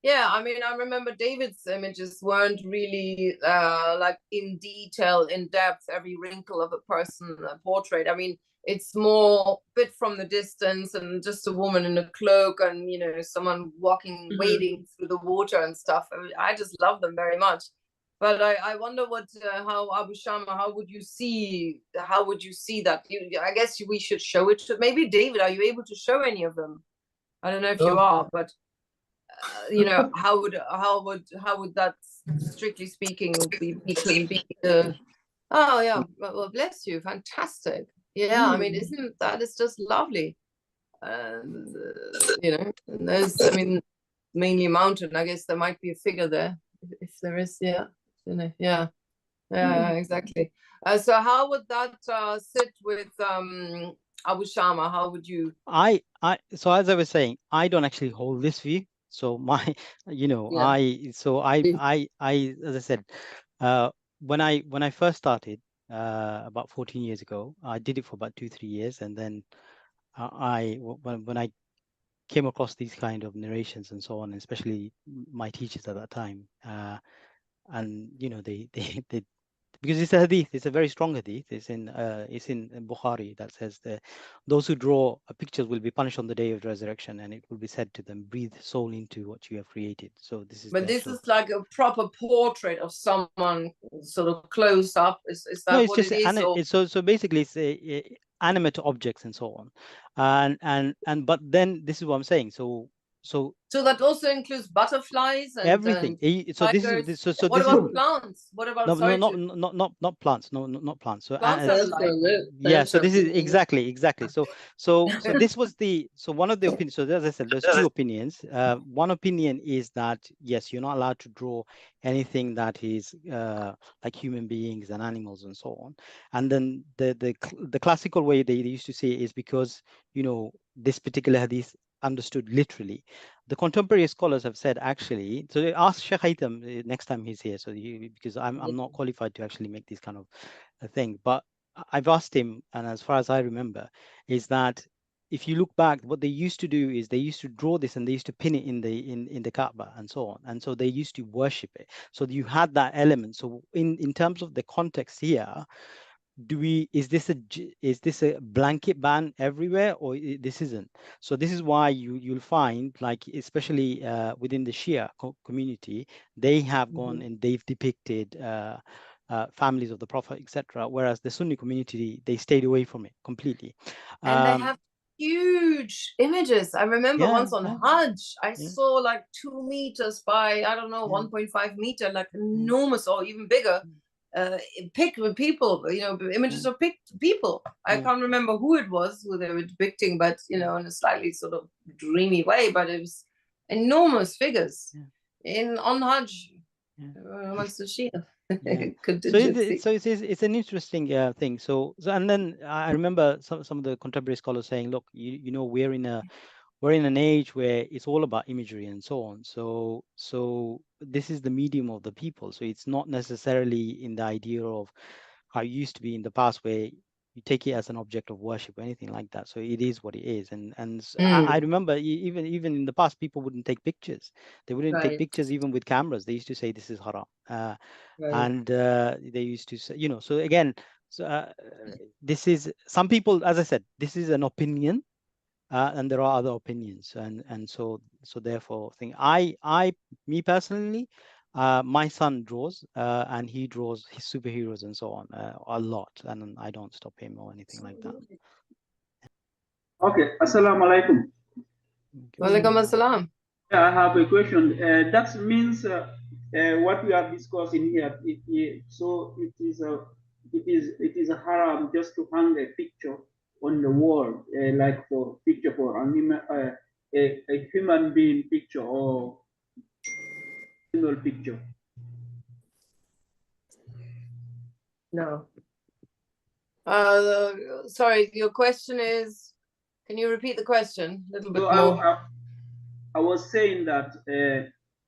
Yeah, I mean, I remember David's images weren't really like in detail, in depth, every wrinkle of a person, a portrait. I mean, it's more a bit from the distance and just a woman in a cloak and, someone walking, wading through the water and stuff. I mean, I just love them very much. But I wonder how Abu Shama, how would you see that? I guess we should show it to, maybe David, are you able to show any of them? I don't know if you are, but how would that, strictly speaking, be oh yeah, well, bless you, fantastic. Yeah, I mean, isn't that is just lovely. And there's, I mean, mainly a mountain. I guess there might be a figure there if there is. Yeah, exactly. So how would that sit with Abu Shama? How would you? So as I was saying, I don't actually hold this view. So my, as I said, when I first started about 14 years ago, I did it for about 2-3 years, and then when I came across these kind of narrations and so on, especially my teachers at that time, and they because it's a hadith, it's a very strong hadith. It's in Bukhari that says that those who draw pictures will be punished on the day of resurrection, and it will be said to them, breathe soul into what you have created. So this is. But this is like a proper portrait of someone, sort of close up. Is that no, it's what just it is? so basically it's animate objects and so on, and but then this is what I'm saying. So that also includes butterflies and everything. So this is so what this about is plants? What about not plants. No, not plants. So yeah. So this is exactly. So this was one of the opinions. So as I said, there's two opinions. One opinion is that yes, you're not allowed to draw anything that is like human beings and animals and so on. And then the classical way they used to say it is because this particular hadith understood literally. The contemporary scholars have said actually, so they asked Sheikh Haytham next time he's here, so because I'm not qualified to actually make this kind of a thing, but I've asked him, and as far as I remember, is that if you look back, what they used to do is they used to draw this and they used to pin it in the Kaaba and so on, and so they used to worship it. So you had that element. So in terms of the context here, is this a blanket ban everywhere, or this isn't? So this is why you'll find, like, especially within the Shia community, they have gone and they've depicted families of the Prophet, etc. Whereas the Sunni community, they stayed away from it completely. And they have huge images. I remember once on Hajj, I saw like 2 meters by, I don't know, 1.5 meter, like enormous or even bigger. People, you know, images of people. I can't remember who it was, who they were depicting, but, you know, in a slightly sort of dreamy way, but it was enormous figures on Hajj amongst the Shia. So it's an interesting thing. So and then I remember some of the contemporary scholars saying, look, you know, we're in an age where it's all about imagery and so on. So this is the medium of the people. So it's not necessarily in the idea of how it used to be in the past, where you take it as an object of worship or anything like that. So it is what it is. And I remember even in the past, people wouldn't take pictures. They wouldn't take pictures even with cameras. They used to say this is haram. And they used to say, you know, so again, this is, some people, as I said, this is an opinion. And there are other opinions, and so therefore, me personally, my son draws, and he draws his superheroes and so on a lot, and I don't stop him or anything like that. Okay, assalamu alaikum. Walaikum assalam. Yeah, I have a question. That means what we are discussing here. So it is a haram just to hang a picture on the wall, like for picture for a human being picture or animal picture. No. Sorry, your question is, can you repeat the question a little bit So more? I was saying that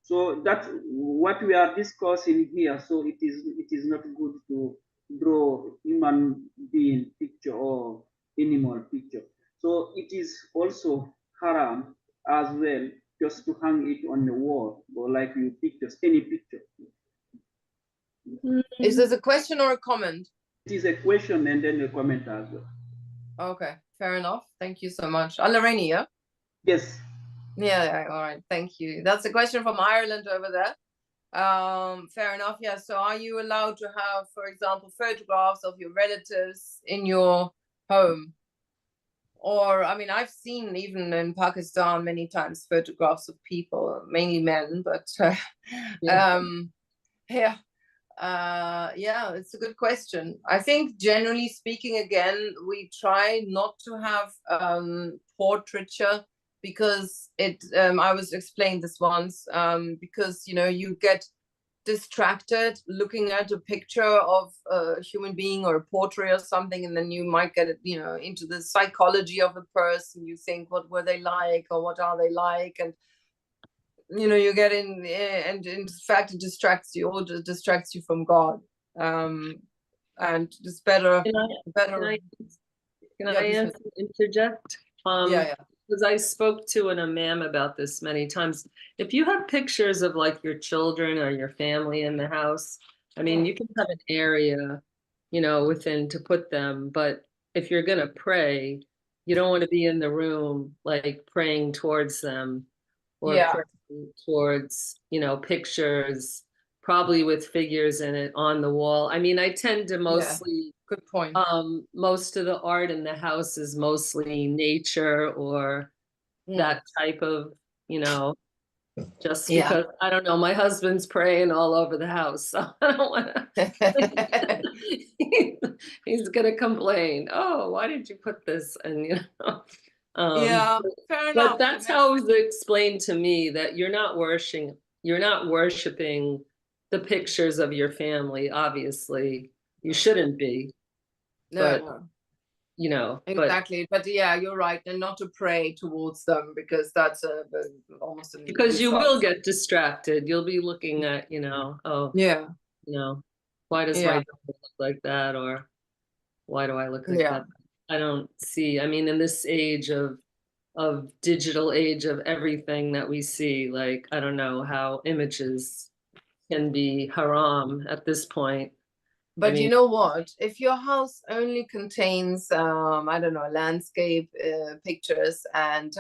so that what we are discussing here, so it is not good to draw human being picture or animal picture. So it is also haram as well, just to hang it on the wall, or like you pictures, any picture. Is this a question or a comment? It is a question and then a comment as well. Okay, fair enough. Thank you so much. Alareni, yeah? Yes. Yeah, all right, thank you. That's a question from Ireland over there. Fair enough, yeah. So are you allowed to have, for example, photographs of your relatives in your home? Or, I mean, I've seen even in Pakistan many times photographs of people, mainly men, but yeah, it's a good question. I think generally speaking, again, we try not to have portraiture, because I was explained this once, because, you know, you get distracted looking at a picture of a human being or a portrait or something, and then you might get, you know, into the psychology of the person. You think, what were they like, or what are they like, and you know, you get in, and in fact it distracts you, or distracts you from God. And it's better. Can I interject? Because I spoke to an imam about this many times. If you have pictures of like your children or your family in the house, I mean, you can have an area, you know, within to put them. But if you're going to pray, you don't want to be in the room like praying towards them, or praying towards, you know, pictures, probably with figures in it on the wall. I mean, I tend to mostly, good point. Most of the art in the house is mostly nature or that type of, you know, just because, I don't know, my husband's praying all over the house, so I don't want to, he's going to complain, oh, why did you put this? And, you know, fair enough. But that's how it was explained to me, that you're not worshiping the pictures of your family. Obviously, you shouldn't be. No. You know, exactly. But yeah, you're right, and not to pray towards them, because that's almost because you will get distracted. You'll be looking at, you know, you know, why does my dog look like that, or why do I look like that? I don't see. I mean, in this age of digital age of everything that we see, like, I don't know how images can be haram at this point. But you know what? If your house only contains, I don't know, landscape pictures and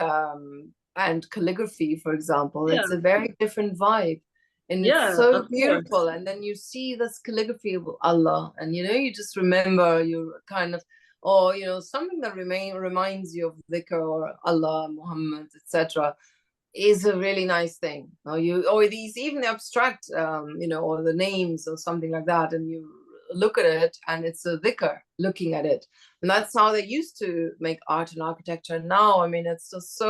calligraphy, for example, it's a very different vibe. And it's so beautiful. And then you see this calligraphy of Allah, and you just remember your kind of, or something that reminds you of dhikr or Allah, Muhammad, etc., is a really nice thing. Or these even abstract, or the names or something like that, and you look at it and it's a dhikr looking at it. And that's how they used to make art and architecture. Now, I mean, it's just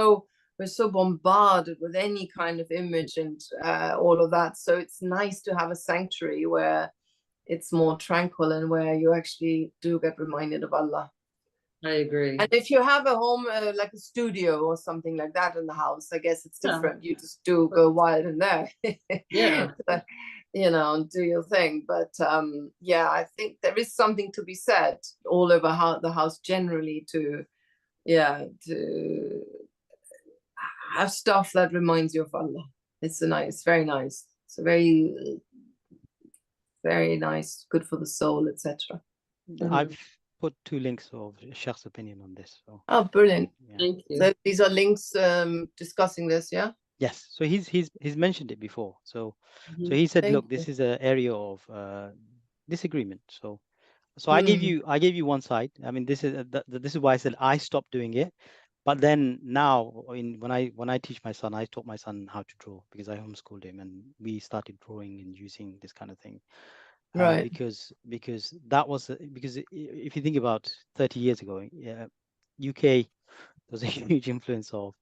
we're so bombarded with any kind of image and all of that. So it's nice to have a sanctuary where it's more tranquil and where you actually do get reminded of Allah. I agree. And if you have a home, like a studio or something like that in the house, I guess it's different. You just do go wild in there. But, do your thing. But I think there is something to be said all over the house generally to have stuff that reminds you of Allah. It's very nice. It's a very, very nice, good for the soul, etc. I've put 2 links of Sheikh's opinion on this. So. Oh, brilliant! Yeah. Thank you. So these are links discussing this, yeah. Yes. So he's mentioned it before. So he said, look, this is an area of disagreement. So I gave you one side. I mean, this is why I said I stopped doing it. But then now, when I teach my son, I taught my son how to draw because I homeschooled him, and we started drawing and using this kind of thing. Right. Because that was because if you think about 30 years ago, UK was a huge influence of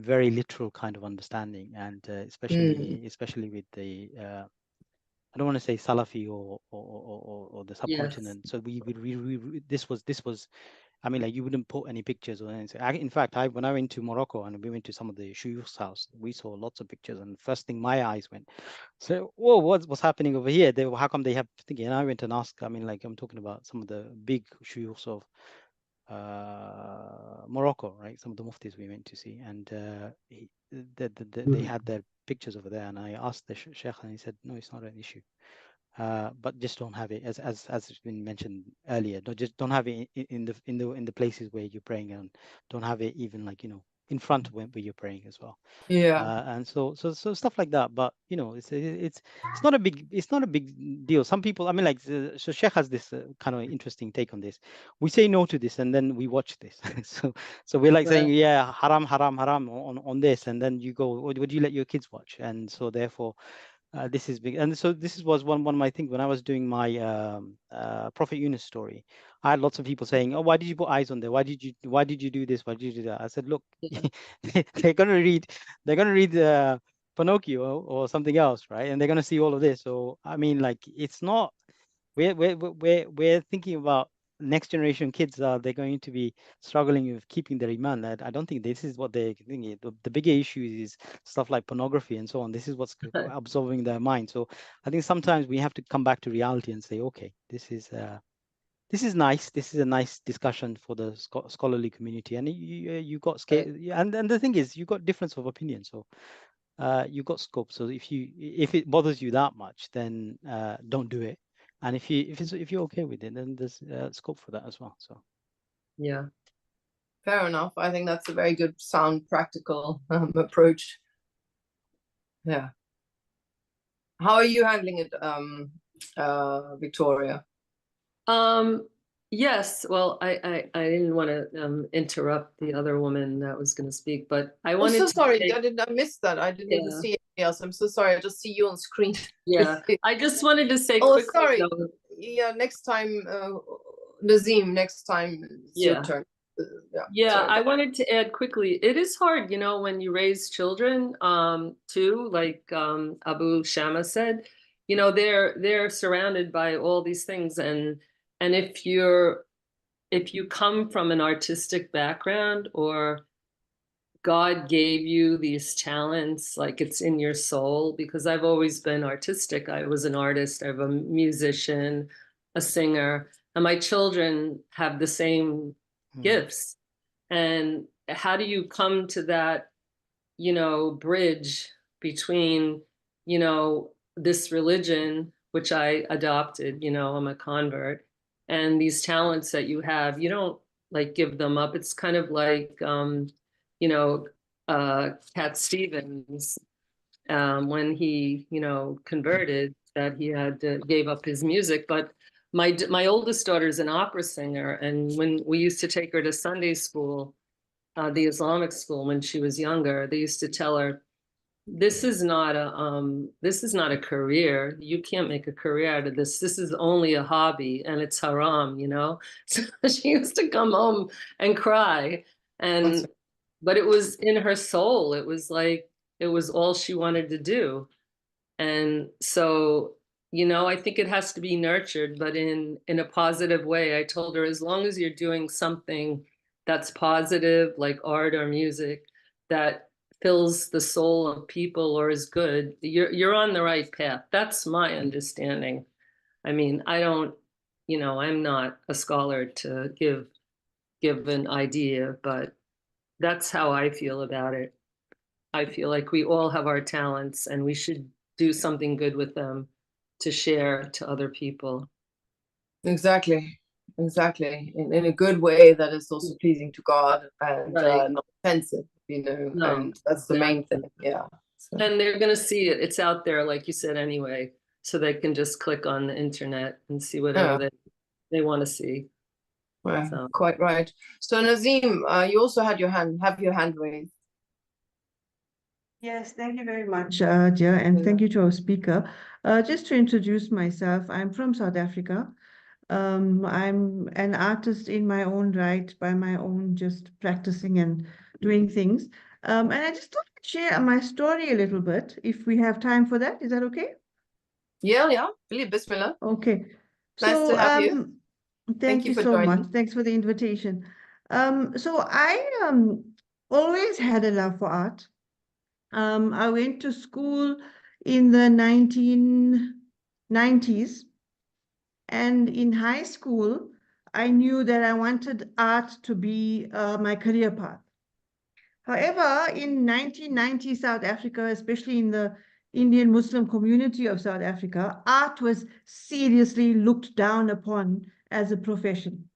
very literal kind of understanding, and especially with the I don't want to say Salafi or the subcontinent. So we this was I mean, like, you wouldn't put any pictures or anything. In fact, when I went to Morocco and we went to some of the shuyukh's house, we saw lots of pictures, and first thing my eyes went, so, whoa, what's happening over here? How come they have thinking? And I went and asked. I mean, like, I'm talking about some of the big shuyukhs of Morocco, right? Some of the muftis we went to see, and they had their pictures over there. And I asked the sheikh, and he said, no, it's not an issue. But just don't have it, as it's been mentioned earlier. Just don't have it in the places where you're praying, and don't have it even, like, in front of where you're praying as well. And so stuff like that. But it's not a big deal. Some people, I mean, like, so Sheikh has this kind of interesting take on this. We say no to this, and then we watch this. so we're like saying, yeah, haram on this, and then you go, what do you let your kids watch? And so therefore, this is big. And so this was one of my things when I was doing my Prophet Yunus story. I had lots of people saying, oh, why did you put eyes on there? Why did you do this? Why did you do that? I said, look, they're gonna read Pinocchio or something else, right? And they're gonna see all of this. So I mean, like, it's not, we're thinking about next generation kids. They're going to be struggling with keeping their iman. I don't think this is what they're thinking. The bigger issue is stuff like pornography and so on. This is what's absorbing their mind. So I think sometimes we have to come back to reality and say, okay, this is nice. This is a nice discussion for the scholarly community. And you got scared. And the thing is, you got difference of opinion. So you got scope. So if it bothers you that much, then don't do it. And if you're okay with it, then there's scope for that as well. So yeah, fair enough. I think that's a very good, sound, practical approach. Yeah. How are you handling it, Victoria? Yes. Well, I didn't want to interrupt the other woman that was going to speak, but I wanted. I'm so sorry. I missed that. I didn't even see anything else. I'm so sorry. I just see you on screen. Yeah. I just wanted to say. Oh, quickly, sorry. Yeah. Next time, Nazim. Next time, it's your turn. Sorry. I wanted to add quickly. It is hard, when you raise children, too. Like Abu Shama said, they're surrounded by all these things, and if you come from an artistic background, or God gave you these talents, like it's in your soul, because I've always been artistic. I was an artist. I'm a musician, a singer, and my children have the same gifts. And how do you come to that, bridge between, this religion which I adopted, you know, I'm a convert. And these talents that you have, you don't like give them up. It's kind of like, you know, Cat Stevens, when he, you know, converted, that he had gave up his music. But my oldest daughter is an opera singer, and when we used to take her to Sunday school, the Islamic school, when she was younger, they used to tell her, this is not a career. You can't make a career out of this. This is only a hobby, and it's haram, you know. So she used to come home and cry, and but it was in her soul. It was like it was all she wanted to do. And so, you know, I think it has to be nurtured, but in a positive way. I told her, as long as you're doing something that's positive, like art or music, that fills the soul of people or is good, you're on the right path. That's my understanding. I mean, I don't, you know, I'm not a scholar to give an idea, but that's how I feel about it. I feel like we all have our talents and we should do something good with them to share to other people. Exactly. In a good way that is also pleasing to God and not offensive, you know, and that's the main thing. Yeah. So. And they're going to see it. It's out there, like you said, anyway, so they can just click on the internet and see whatever they want to see. Well, so. Quite right. So Nazim, you also had your hand raised. Yes, thank you very much, Jia, and thank you to our speaker. Just to introduce myself, I'm from South Africa. I'm an artist in my own right, by my own just practicing and doing things. And I just thought I'd share my story a little bit, if we have time for that. Is that okay? Yeah. Bismillah. Okay. Nice to have you. Thank you so much. Thanks for the invitation. So I always had a love for art. I went to school in the 1990s, and in high school, I knew that I wanted art to be my career path. However, in 1990 South Africa, especially in the Indian Muslim community of South Africa, art was seriously looked down upon as a profession.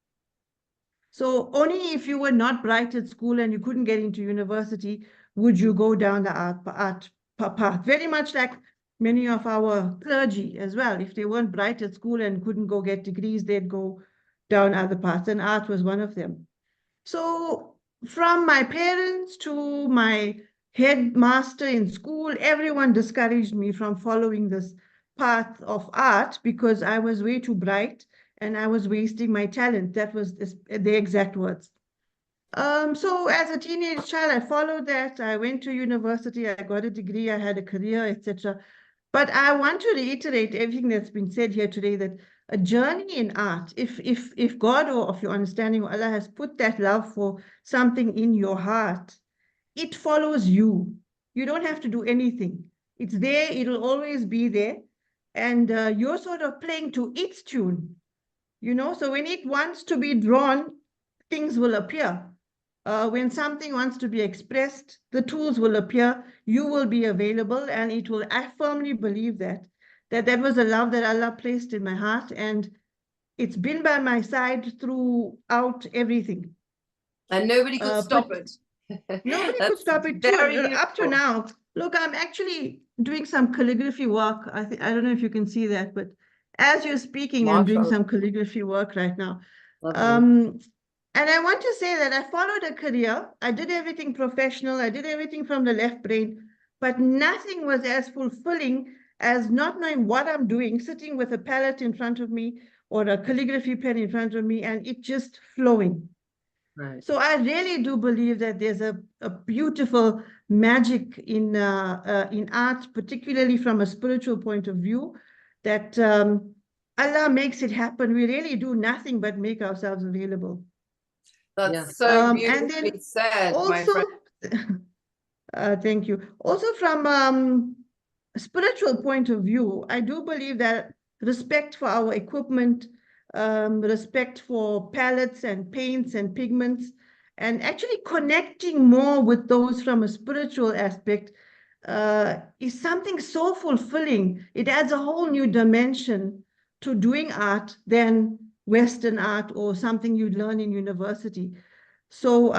So only if you were not bright at school and you couldn't get into university would you go down the art path. Very much like many of our clergy as well. If they weren't bright at school and couldn't go get degrees, they'd go down other paths, and art was one of them. So from my parents to my headmaster in school, everyone discouraged me from following this path of art because I was way too bright and I was wasting my talent. That was the exact words. So as a teenage child, I followed that. I went to university, I got a degree, I had a career, etc. But I want to reiterate everything that's been said here today, that a journey in art, if God, or of your understanding, or Allah has put that love for something in your heart, it follows you. You don't have to do anything. It's there, it'll always be there. And you're sort of playing to its tune, you know? So when it wants to be drawn, things will appear. When something wants to be expressed, the tools will appear, you will be available, and it will, I firmly believe that was a love that Allah placed in my heart, and it's been by my side throughout everything. And nobody could stop it. Nobody could stop it too, up to now. Look, I'm actually doing some calligraphy work. I don't know if you can see that, but as you're speaking, I'm doing some calligraphy work right now. And I want to say that I followed a career. I did everything professional. I did everything from the left brain, but nothing was as fulfilling as not knowing what I'm doing, sitting with a palette in front of me or a calligraphy pen in front of me, and it just flowing. Right. So I really do believe that there's a beautiful magic in art, particularly from a spiritual point of view, that Allah makes it happen. We really do nothing but make ourselves available. That's so beautifully said, also, my friend. Thank you. Also, from a spiritual point of view, I do believe that respect for our equipment, respect for palettes and paints and pigments, and actually connecting more with those from a spiritual aspect is something so fulfilling. It adds a whole new dimension to doing art than Western art or something you learn in university. So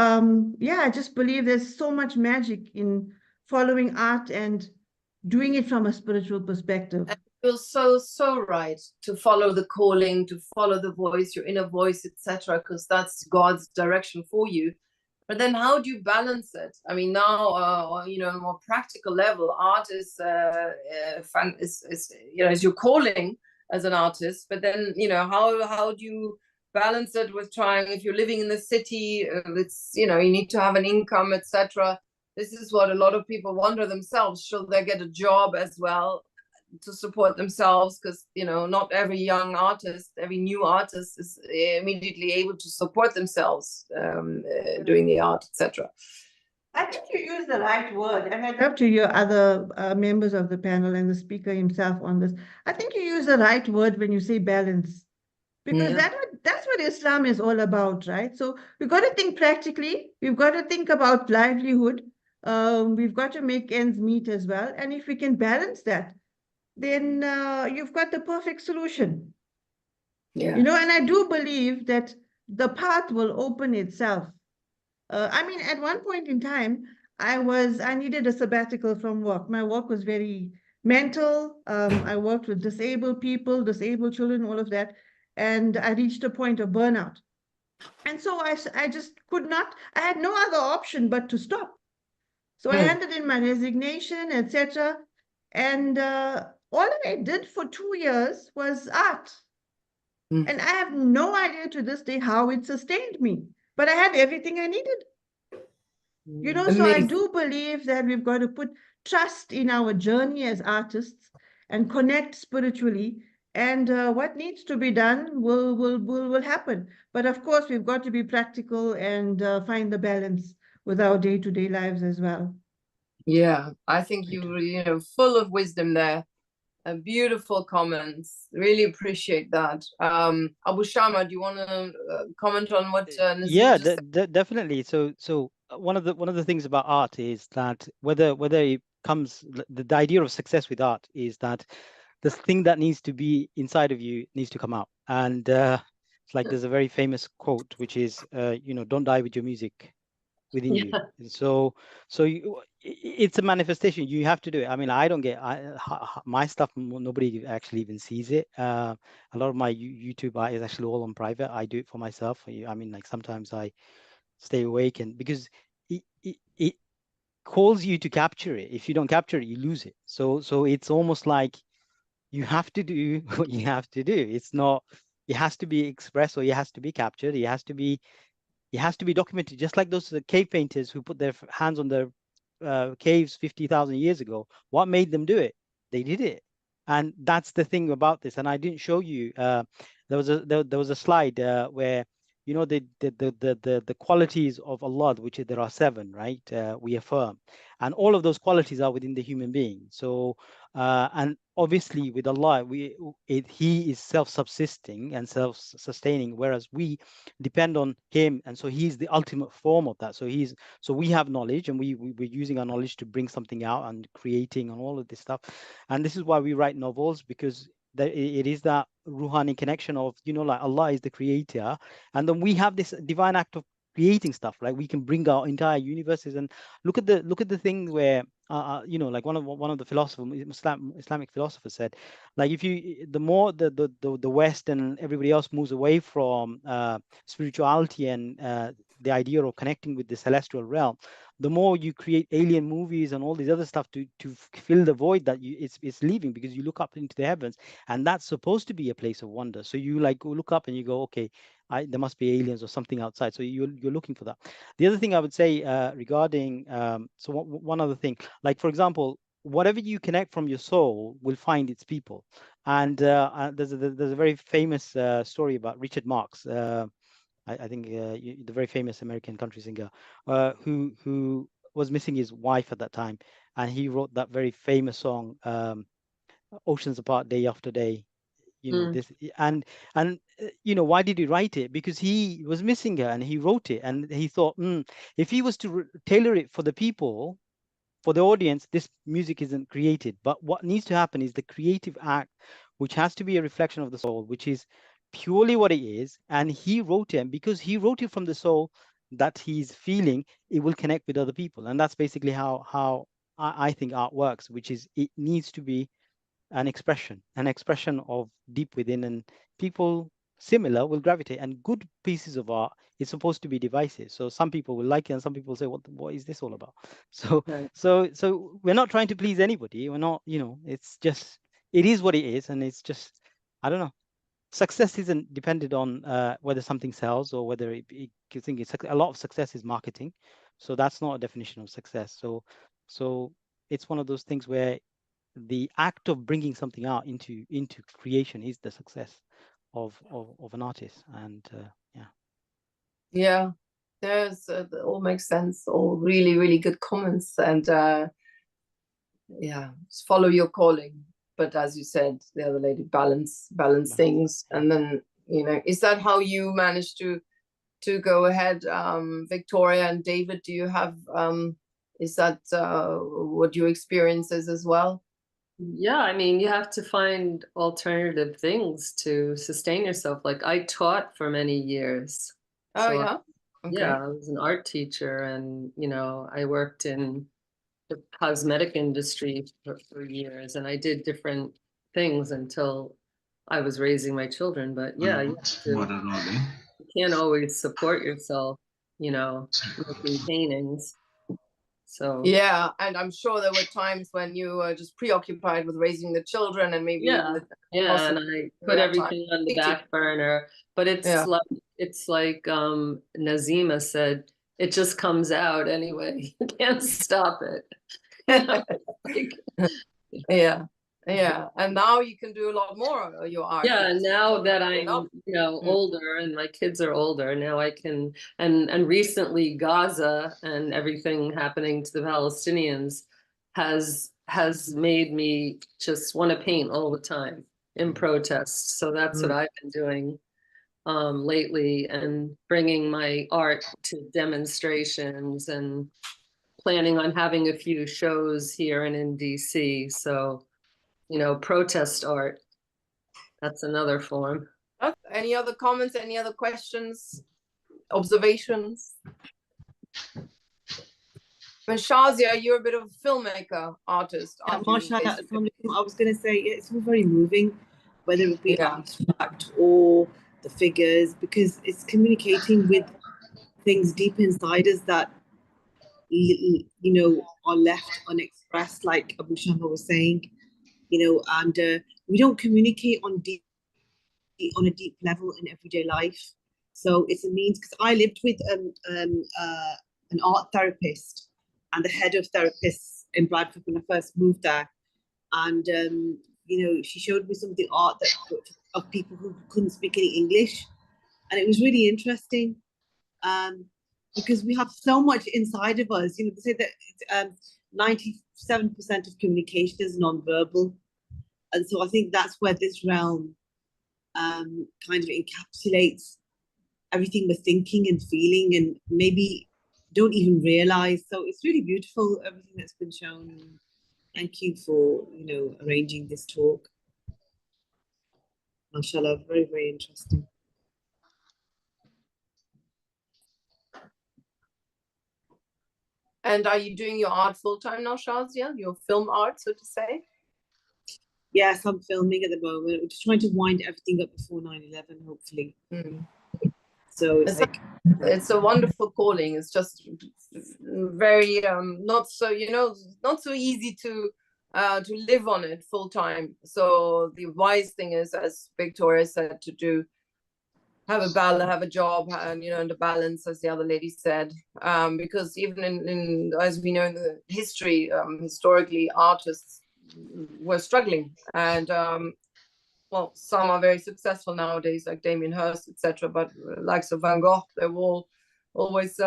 yeah, I just believe there's so much magic in following art and doing it from a spiritual perspective. And you're so right to follow the calling, to follow the voice, your inner voice, etc., because that's God's direction for you. But then how do you balance it? I mean, now, on a more practical level, art is your calling as an artist. But then, how do you balance it with trying, if you're living in the city, it's, you need to have an income, etc. This is what a lot of people wonder themselves. Should they get a job as well to support themselves? Because not every young artist, every new artist is immediately able to support themselves doing the art, etc. I think you use the right word, and I'd love to hear other members of the panel and the speaker himself on this. I think you use the right word when you say balance, because that's what Islam is all about, right? So we've got to think practically. We've got to think about livelihood. We've got to make ends meet as well. And if we can balance that, then you've got the perfect solution. Yeah. And I do believe that the path will open itself. I mean, at one point in time, I needed a sabbatical from work. My work was very mental. I worked with disabled people, disabled children, all of that. And I reached a point of burnout. And so I just could not, I had no other option but to stop. So I handed in my resignation, etc. And all I did for 2 years was art. And I have no idea to this day how it sustained me. But I had everything I needed. So I do believe that we've got to put trust in our journey as artists and connect spiritually. And what needs to be done will happen. But of course, we've got to be practical and find the balance with our day-to-day lives as well. Yeah, I think you're full of wisdom there. Beautiful comments. Really appreciate that. Abu Shama, do you want to comment on what Nazim Yeah, just said? definitely. So one of the things about art is that whether it comes, the idea of success with art is that the thing that needs to be inside of you needs to come out. And it's like there's a very famous quote which is don't die with your music within you. And so it's a manifestation. You have to do it. I mean, I don't get my stuff, nobody actually even sees it. A lot of my YouTube art is actually all on private. I do it for myself. I mean, like sometimes I stay awake, and because it calls you to capture it. If you don't capture it, you lose it. So it's almost like you have to do what you have to do. It's not, it has to be expressed, or it has to be captured. It has to be documented, just like those cave painters who put their hands on their caves 50,000 years ago. What made them do it? They did it. And that's the thing about this. And I didn't show you, there was a slide where, the qualities of Allah, which there are 7, right? We affirm. And all of those qualities are within the human being. So, and obviously with Allah, He is self-subsisting and self-sustaining, whereas we depend on Him. And so He's the ultimate form of that. So we have knowledge, and we're using our knowledge to bring something out and creating and all of this stuff. And this is why we write novels, because it is that Ruhani connection of, like Allah is the creator, and then we have this divine act of creating stuff. Like we can bring our entire universes. And look at the thing where like one of the philosophers, Islamic philosophers said, like the more the West and everybody else moves away from spirituality and the idea of connecting with the celestial realm, the more you create alien movies and all these other stuff to fill the void that it's leaving, because you look up into the heavens, and that's supposed to be a place of wonder. So you like look up and you go, okay, there must be aliens or something outside. So you're looking for that. The other thing I would say regarding one other thing, like for example, whatever you connect from your soul will find its people. And there's a very famous story about Richard Marx. I think the very famous American country singer, who was missing his wife at that time, and he wrote that very famous song, "Oceans Apart, Day After Day." This, and why did he write it? Because he was missing her, and he wrote it, and he thought, if he was to tailor it for the people, for the audience, this music isn't created. But what needs to happen is the creative act, which has to be a reflection of the soul, which is purely what it is. And he wrote it, and because he wrote it from the soul that he's feeling, it will connect with other people. And that's basically how I think art works, which is it needs to be an expression of deep within, and people similar will gravitate. And good pieces of art is supposed to be divisive, so some people will like it and some people say, what is this all about? So Right. so we're not trying to please anybody. We're not, it's just, it is what it is. And it's just, I don't know, success isn't dependent on whether something sells or whether you think it's a lot of success is marketing. So that's not a definition of success. So it's one of those things where the act of bringing something out into creation is the success of an artist. And Yeah, there's all makes sense, all really, really good comments. And yeah, follow your calling, but as you said, the other lady, balance things. And then, is that how you managed to go ahead? Victoria and David, do you have is that what your experience is as well? Yeah, I mean, you have to find alternative things to sustain yourself. Like I taught for many years. Oh, So, yeah. Okay. yeah, I was an art teacher, and I worked in the cosmetic industry for years, and I did different things until I was raising my children. But yeah, you can't always support yourself, making paintings. So yeah, and I'm sure there were times when you were just preoccupied with raising the children, and maybe yeah, and I put everything on the back burner. But it's like Nazima said, it just comes out anyway. You can't stop it. Yeah, and now you can do a lot more of your art. Yeah, now that I'm older and my kids are older, now I can. And recently Gaza and everything happening to the Palestinians has made me just want to paint all the time in protest. So that's what I've been doing lately, and bringing my art to demonstrations and planning on having a few shows here and in DC. So protest art. That's another form. Any other comments? Any other questions? Observations? Shazia, you're a bit of a filmmaker, artist. I was going to say, it's all very moving, whether it be abstract or the figures, because it's communicating with things deep inside us that are left unexpressed, like Abu Shama was saying, and we don't communicate on a deep level in everyday life. So it's a means, because I lived with an art therapist and the head of therapists in Bradford when I first moved there, and she showed me some of the art of people who couldn't speak any English, and it was really interesting. Because we have so much inside of us. They say that 97% of communication is non-verbal. And so I think that's where this realm kind of encapsulates everything we're thinking and feeling, and maybe don't even realize. So it's really beautiful, everything that's been shown. Thank you for, arranging this talk. MashaAllah, very, very interesting. And are you doing your art full-time now, Shazia? Your film art, so to say? Yes, I'm filming at the moment. We're just trying to wind everything up before 9/11, hopefully. So it's a wonderful calling. It's just very not so not so easy to live on it full time. So the wise thing is, as Victoria said, to have a job, and and a balance, as the other lady said, because even in as we know in the history, historically, artists were struggling, and well, some are very successful nowadays, like Damien Hirst, etc. But likes of Van Gogh, they were always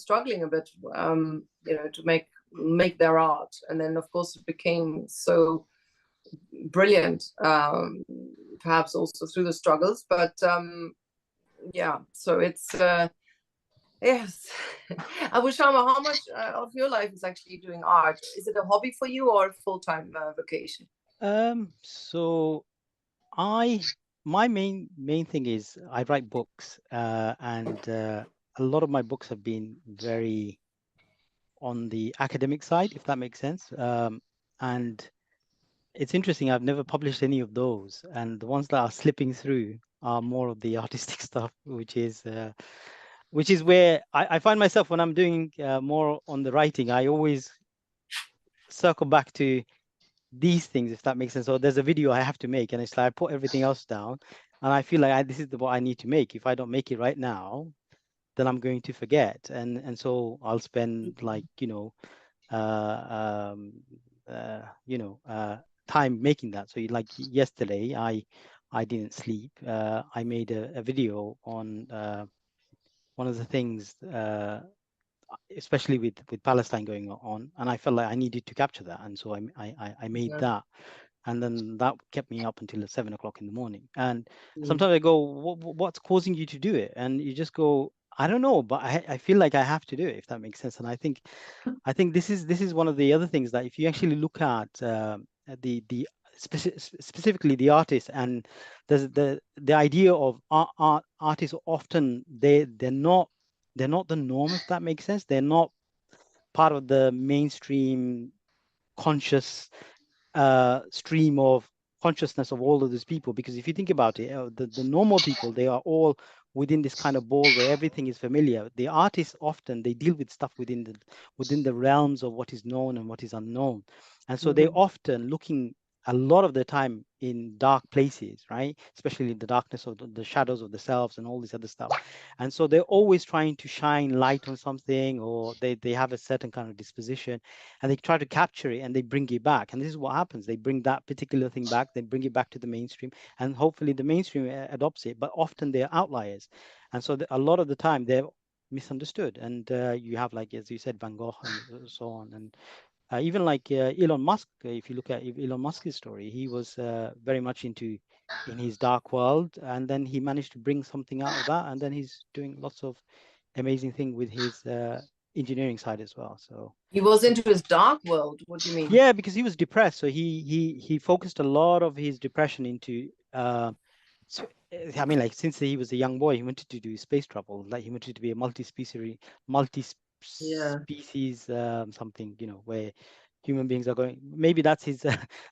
struggling a bit, to make their art, and then of course it became so brilliant, perhaps also through the struggles, but yeah, so it's Yes. Abu Shama, how much of your life is actually doing art? Is it a hobby for you or a full-time vocation? So my main thing is I write books, and a lot of my books have been very on the academic side, if that makes sense. And it's interesting, I've never published any of those, and the ones that are slipping through are more of the artistic stuff, which is where I find myself when I'm doing more on the writing. I always circle back to these things, if that makes sense. So there's a video I have to make, and it's like I put everything else down, and I feel like this is what I need to make. If I don't make it right now, then I'm going to forget, and so I'll spend like time making that. So like yesterday, I didn't sleep. I made a video on one of the things, especially with Palestine going on, and I felt like I needed to capture that, and so I made that, and then that kept me up until 7 o'clock in the morning. And sometimes I go, what's causing you to do it? And you just go, I don't know, but I feel like I have to do it, if that makes sense. And I think this is one of the other things that if you actually look at the specifically the artists, and there's the idea of artists, often they're not the norm, if that makes sense. They're not part of the mainstream conscious stream of consciousness of all of these people, because if you think about it, the normal people, they are all within this kind of ball where everything is familiar. The artists often, they deal with stuff within the realms of what is known and what is unknown, and so they're often looking a lot of the time in dark places, right? Especially the darkness of the shadows of the selves and all this other stuff. And so they're always trying to shine light on something, or they have a certain kind of disposition, and they try to capture it and they bring it back. And this is what happens. They bring that particular thing back, they bring it back to the mainstream, and hopefully the mainstream adopts it, but often they're outliers. And so a lot of the time they're misunderstood. And you have, like, as you said, Van Gogh and so on. And even like Elon Musk, if you look at Elon Musk's story, he was very much in his dark world, and then he managed to bring something out of that, and then he's doing lots of amazing thing with his engineering side as well. So he was into his dark world. What do you mean? Yeah, because he was depressed, so he focused a lot of his depression into I mean, like, since he was a young boy, he wanted to do space travel. Like, he wanted to be a multi-species something, where human beings are going. Maybe that's his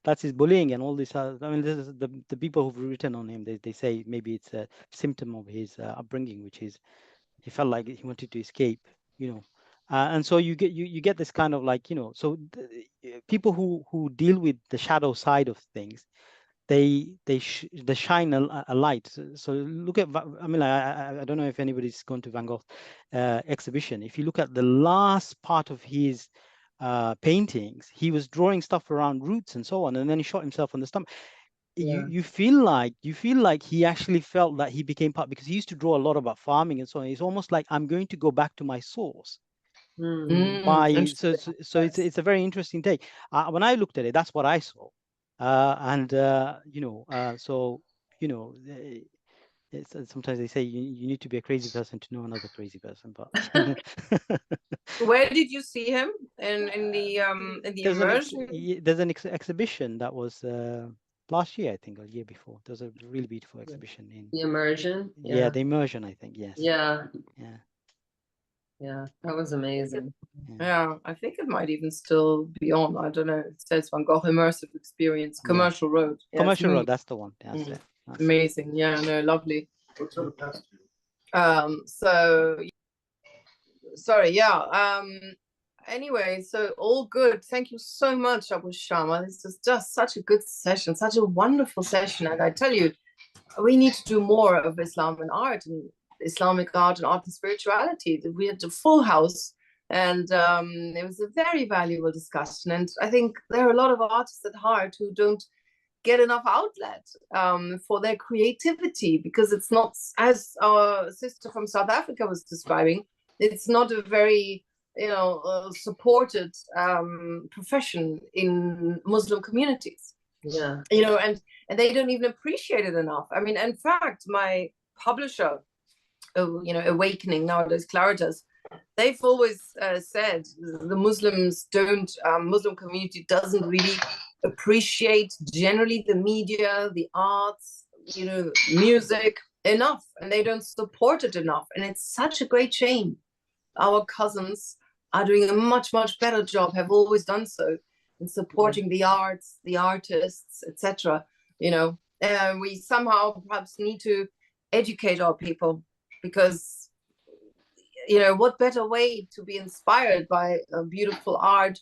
that's his bullying and all this. I mean, this is the people who've written on him. They say maybe it's a symptom of his upbringing, which is he felt like he wanted to escape, and so you get this kind of like, people who deal with the shadow side of things, they shine a light. So look at, I mean, I don't know if anybody's gone to Van Gogh's exhibition. If you look at the last part of his paintings, he was drawing stuff around roots and so on, and then he shot himself on the stomach. You feel like he actually felt that he became part, because he used to draw a lot about farming and so on. It's almost like, I'm going to go back to my source. So it's a very interesting take. When I looked at it, that's what I saw. Sometimes they say you need to be a crazy person to know another crazy person. But where did you see him in the immersion? There's an exhibition that was last year, I think, or the year before. There was a really beautiful exhibition in the immersion. Yeah, the immersion, I think. Yes. Yeah, that was amazing. Yeah, I think it might even still be on. I don't know. It says Van Gogh Immersive Experience, Commercial Road. Commercial Road, that's the one. That's it. Amazing. Yeah, no, lovely. So, sorry, yeah. Anyway, so all good. Thank you so much, Abu Shama. This is just such a good session, such a wonderful session. And I tell you, we need to do more of Islam and art, and Islamic art and spirituality. We had a full house, and it was a very valuable discussion. And I think there are a lot of artists at heart who don't get enough outlet for their creativity, because it's not, as our sister from South Africa was describing, it's not a very supported profession in Muslim communities. And they don't even appreciate it enough. I mean, in fact, my publisher awakening nowadays, Claritas, they've always said the Muslims Muslim community doesn't really appreciate generally the media, the arts, music enough, and they don't support it enough. And it's such a great shame. Our cousins are doing a much, much better job, have always done so, in supporting the arts, the artists, etc. We somehow perhaps need to educate our people, because what better way to be inspired by a beautiful art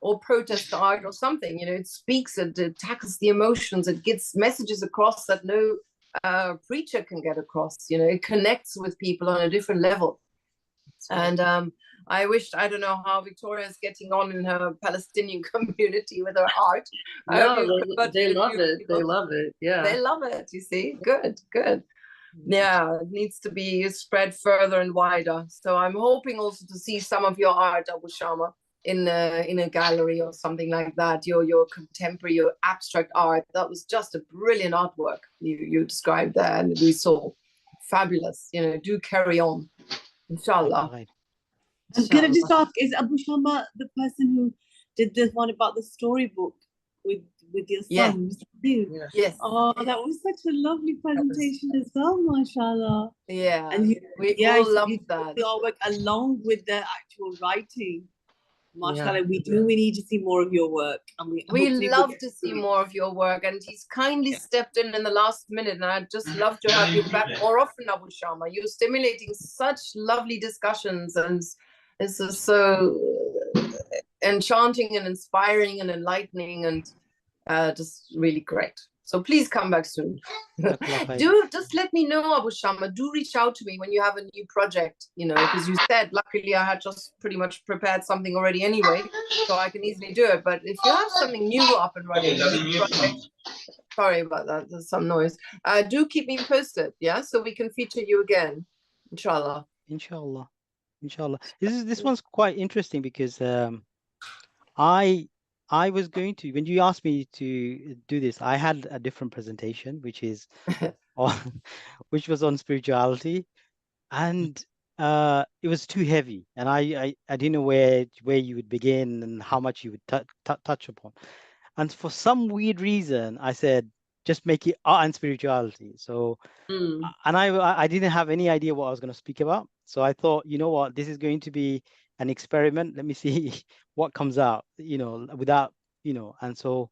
or protest art or something. It speaks, it tackles the emotions, it gets messages across that no preacher can get across. It connects with people on a different level. And I don't know how Victoria is getting on in her Palestinian community with her art. No, they love it. They love it. Yeah. They love it. You see, good. Yeah, it needs to be spread further and wider. So I'm hoping also to see some of your art, Abu Shama, in a gallery or something like that. Your contemporary, your abstract art. That was just a brilliant artwork you described there, and we saw. Fabulous. Do carry on. Inshallah. I'm going to just ask, is Abu Shama the person who did the one about the storybook with your son? Yeah. Yes. Oh, that was such a lovely presentation as well, mashallah. Yeah. And we all love that. The artwork along with the actual writing. Mashallah, we need to see more of your work. And we love to see more of your work, and he's kindly stepped in the last minute, and I'd just love to have you back more often, Abu Shama. You're stimulating such lovely discussions, and this is so enchanting and inspiring and enlightening, and just really great. So please come back soon. Just let me know, Abu Shama. Do reach out to me when you have a new project, because you said, luckily I had just pretty much prepared something already anyway, so I can easily do it. But if you have something new up and running, sorry about that, there's some noise. Do keep me posted, yeah, so we can feature you again, inshallah. Inshallah. This one's quite interesting because I was going to, when you asked me to do this, I had a different presentation, which was on spirituality, and it was too heavy, and I didn't know where you would begin and how much you would touch upon. And for some weird reason, I said, just make it art and spirituality. So, and I didn't have any idea what I was going to speak about. So I thought, you know what, this is going to be an experiment. Let me see what comes out, without, and so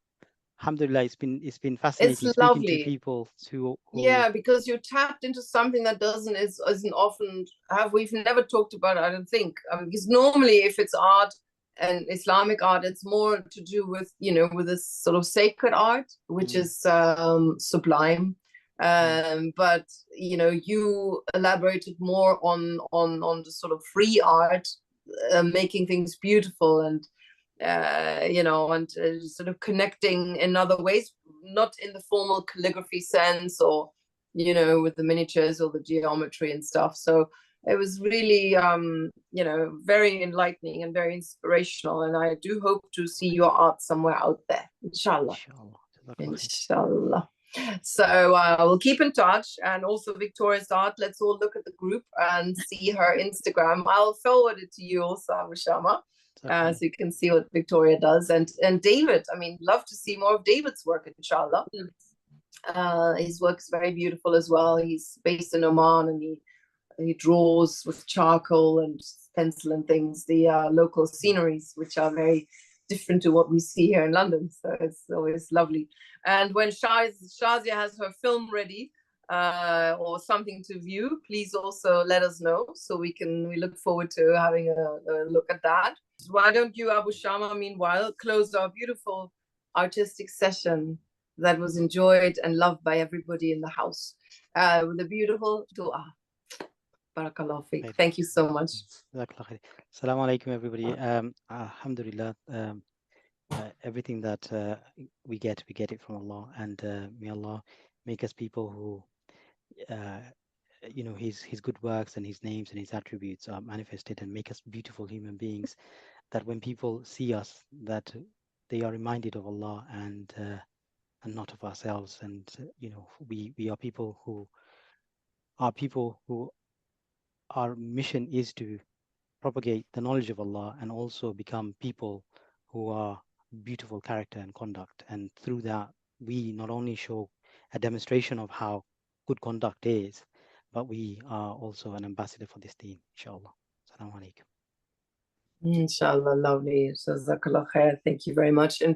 alhamdulillah, it's been fascinating speaking to people who yeah, because you tapped into something that isn't often we've never talked about, I don't think. Because normally if it's art and Islamic art, it's more to do with with this sort of sacred art, which is sublime. But you elaborated more on the sort of free art, making things beautiful, and sort of connecting in other ways, not in the formal calligraphy sense, or with the miniatures or the geometry and stuff. So it was really very enlightening and very inspirational, and I do hope to see your art somewhere out there, inshallah. So we'll keep in touch, and also Victoria's art, let's all look at the group and see her Instagram. I'll forward it to you also, Abu Shama, so you can see what Victoria does. And David, love to see more of David's work, inshallah. His work is very beautiful as well. He's based in Oman, and he draws with charcoal and pencil and things, the local sceneries, which are very different to what we see here in London. So it's always lovely. And when Shazia has her film ready, or something to view, please also let us know, so we look forward to having a look at that. Why don't you, Abu Shama, meanwhile, close our beautiful artistic session that was enjoyed and loved by everybody in the house with a beautiful dua. Barakallahu feek. Thank you so much. Assalamu alaikum, everybody. Alhamdulillah. Everything that we get it from Allah, and may Allah make us people who his good works and his names and his attributes are manifested, and make us beautiful human beings, that when people see us, that they are reminded of Allah and not of ourselves. And we are people who our mission is to propagate the knowledge of Allah and also become people who are beautiful character and conduct. And through that, we not only show a demonstration of how good conduct is, but we are also an ambassador for this deen, inshallah. Assalamu alaikum. Inshallah, lovely. Jazakallah khair. Thank you very much. And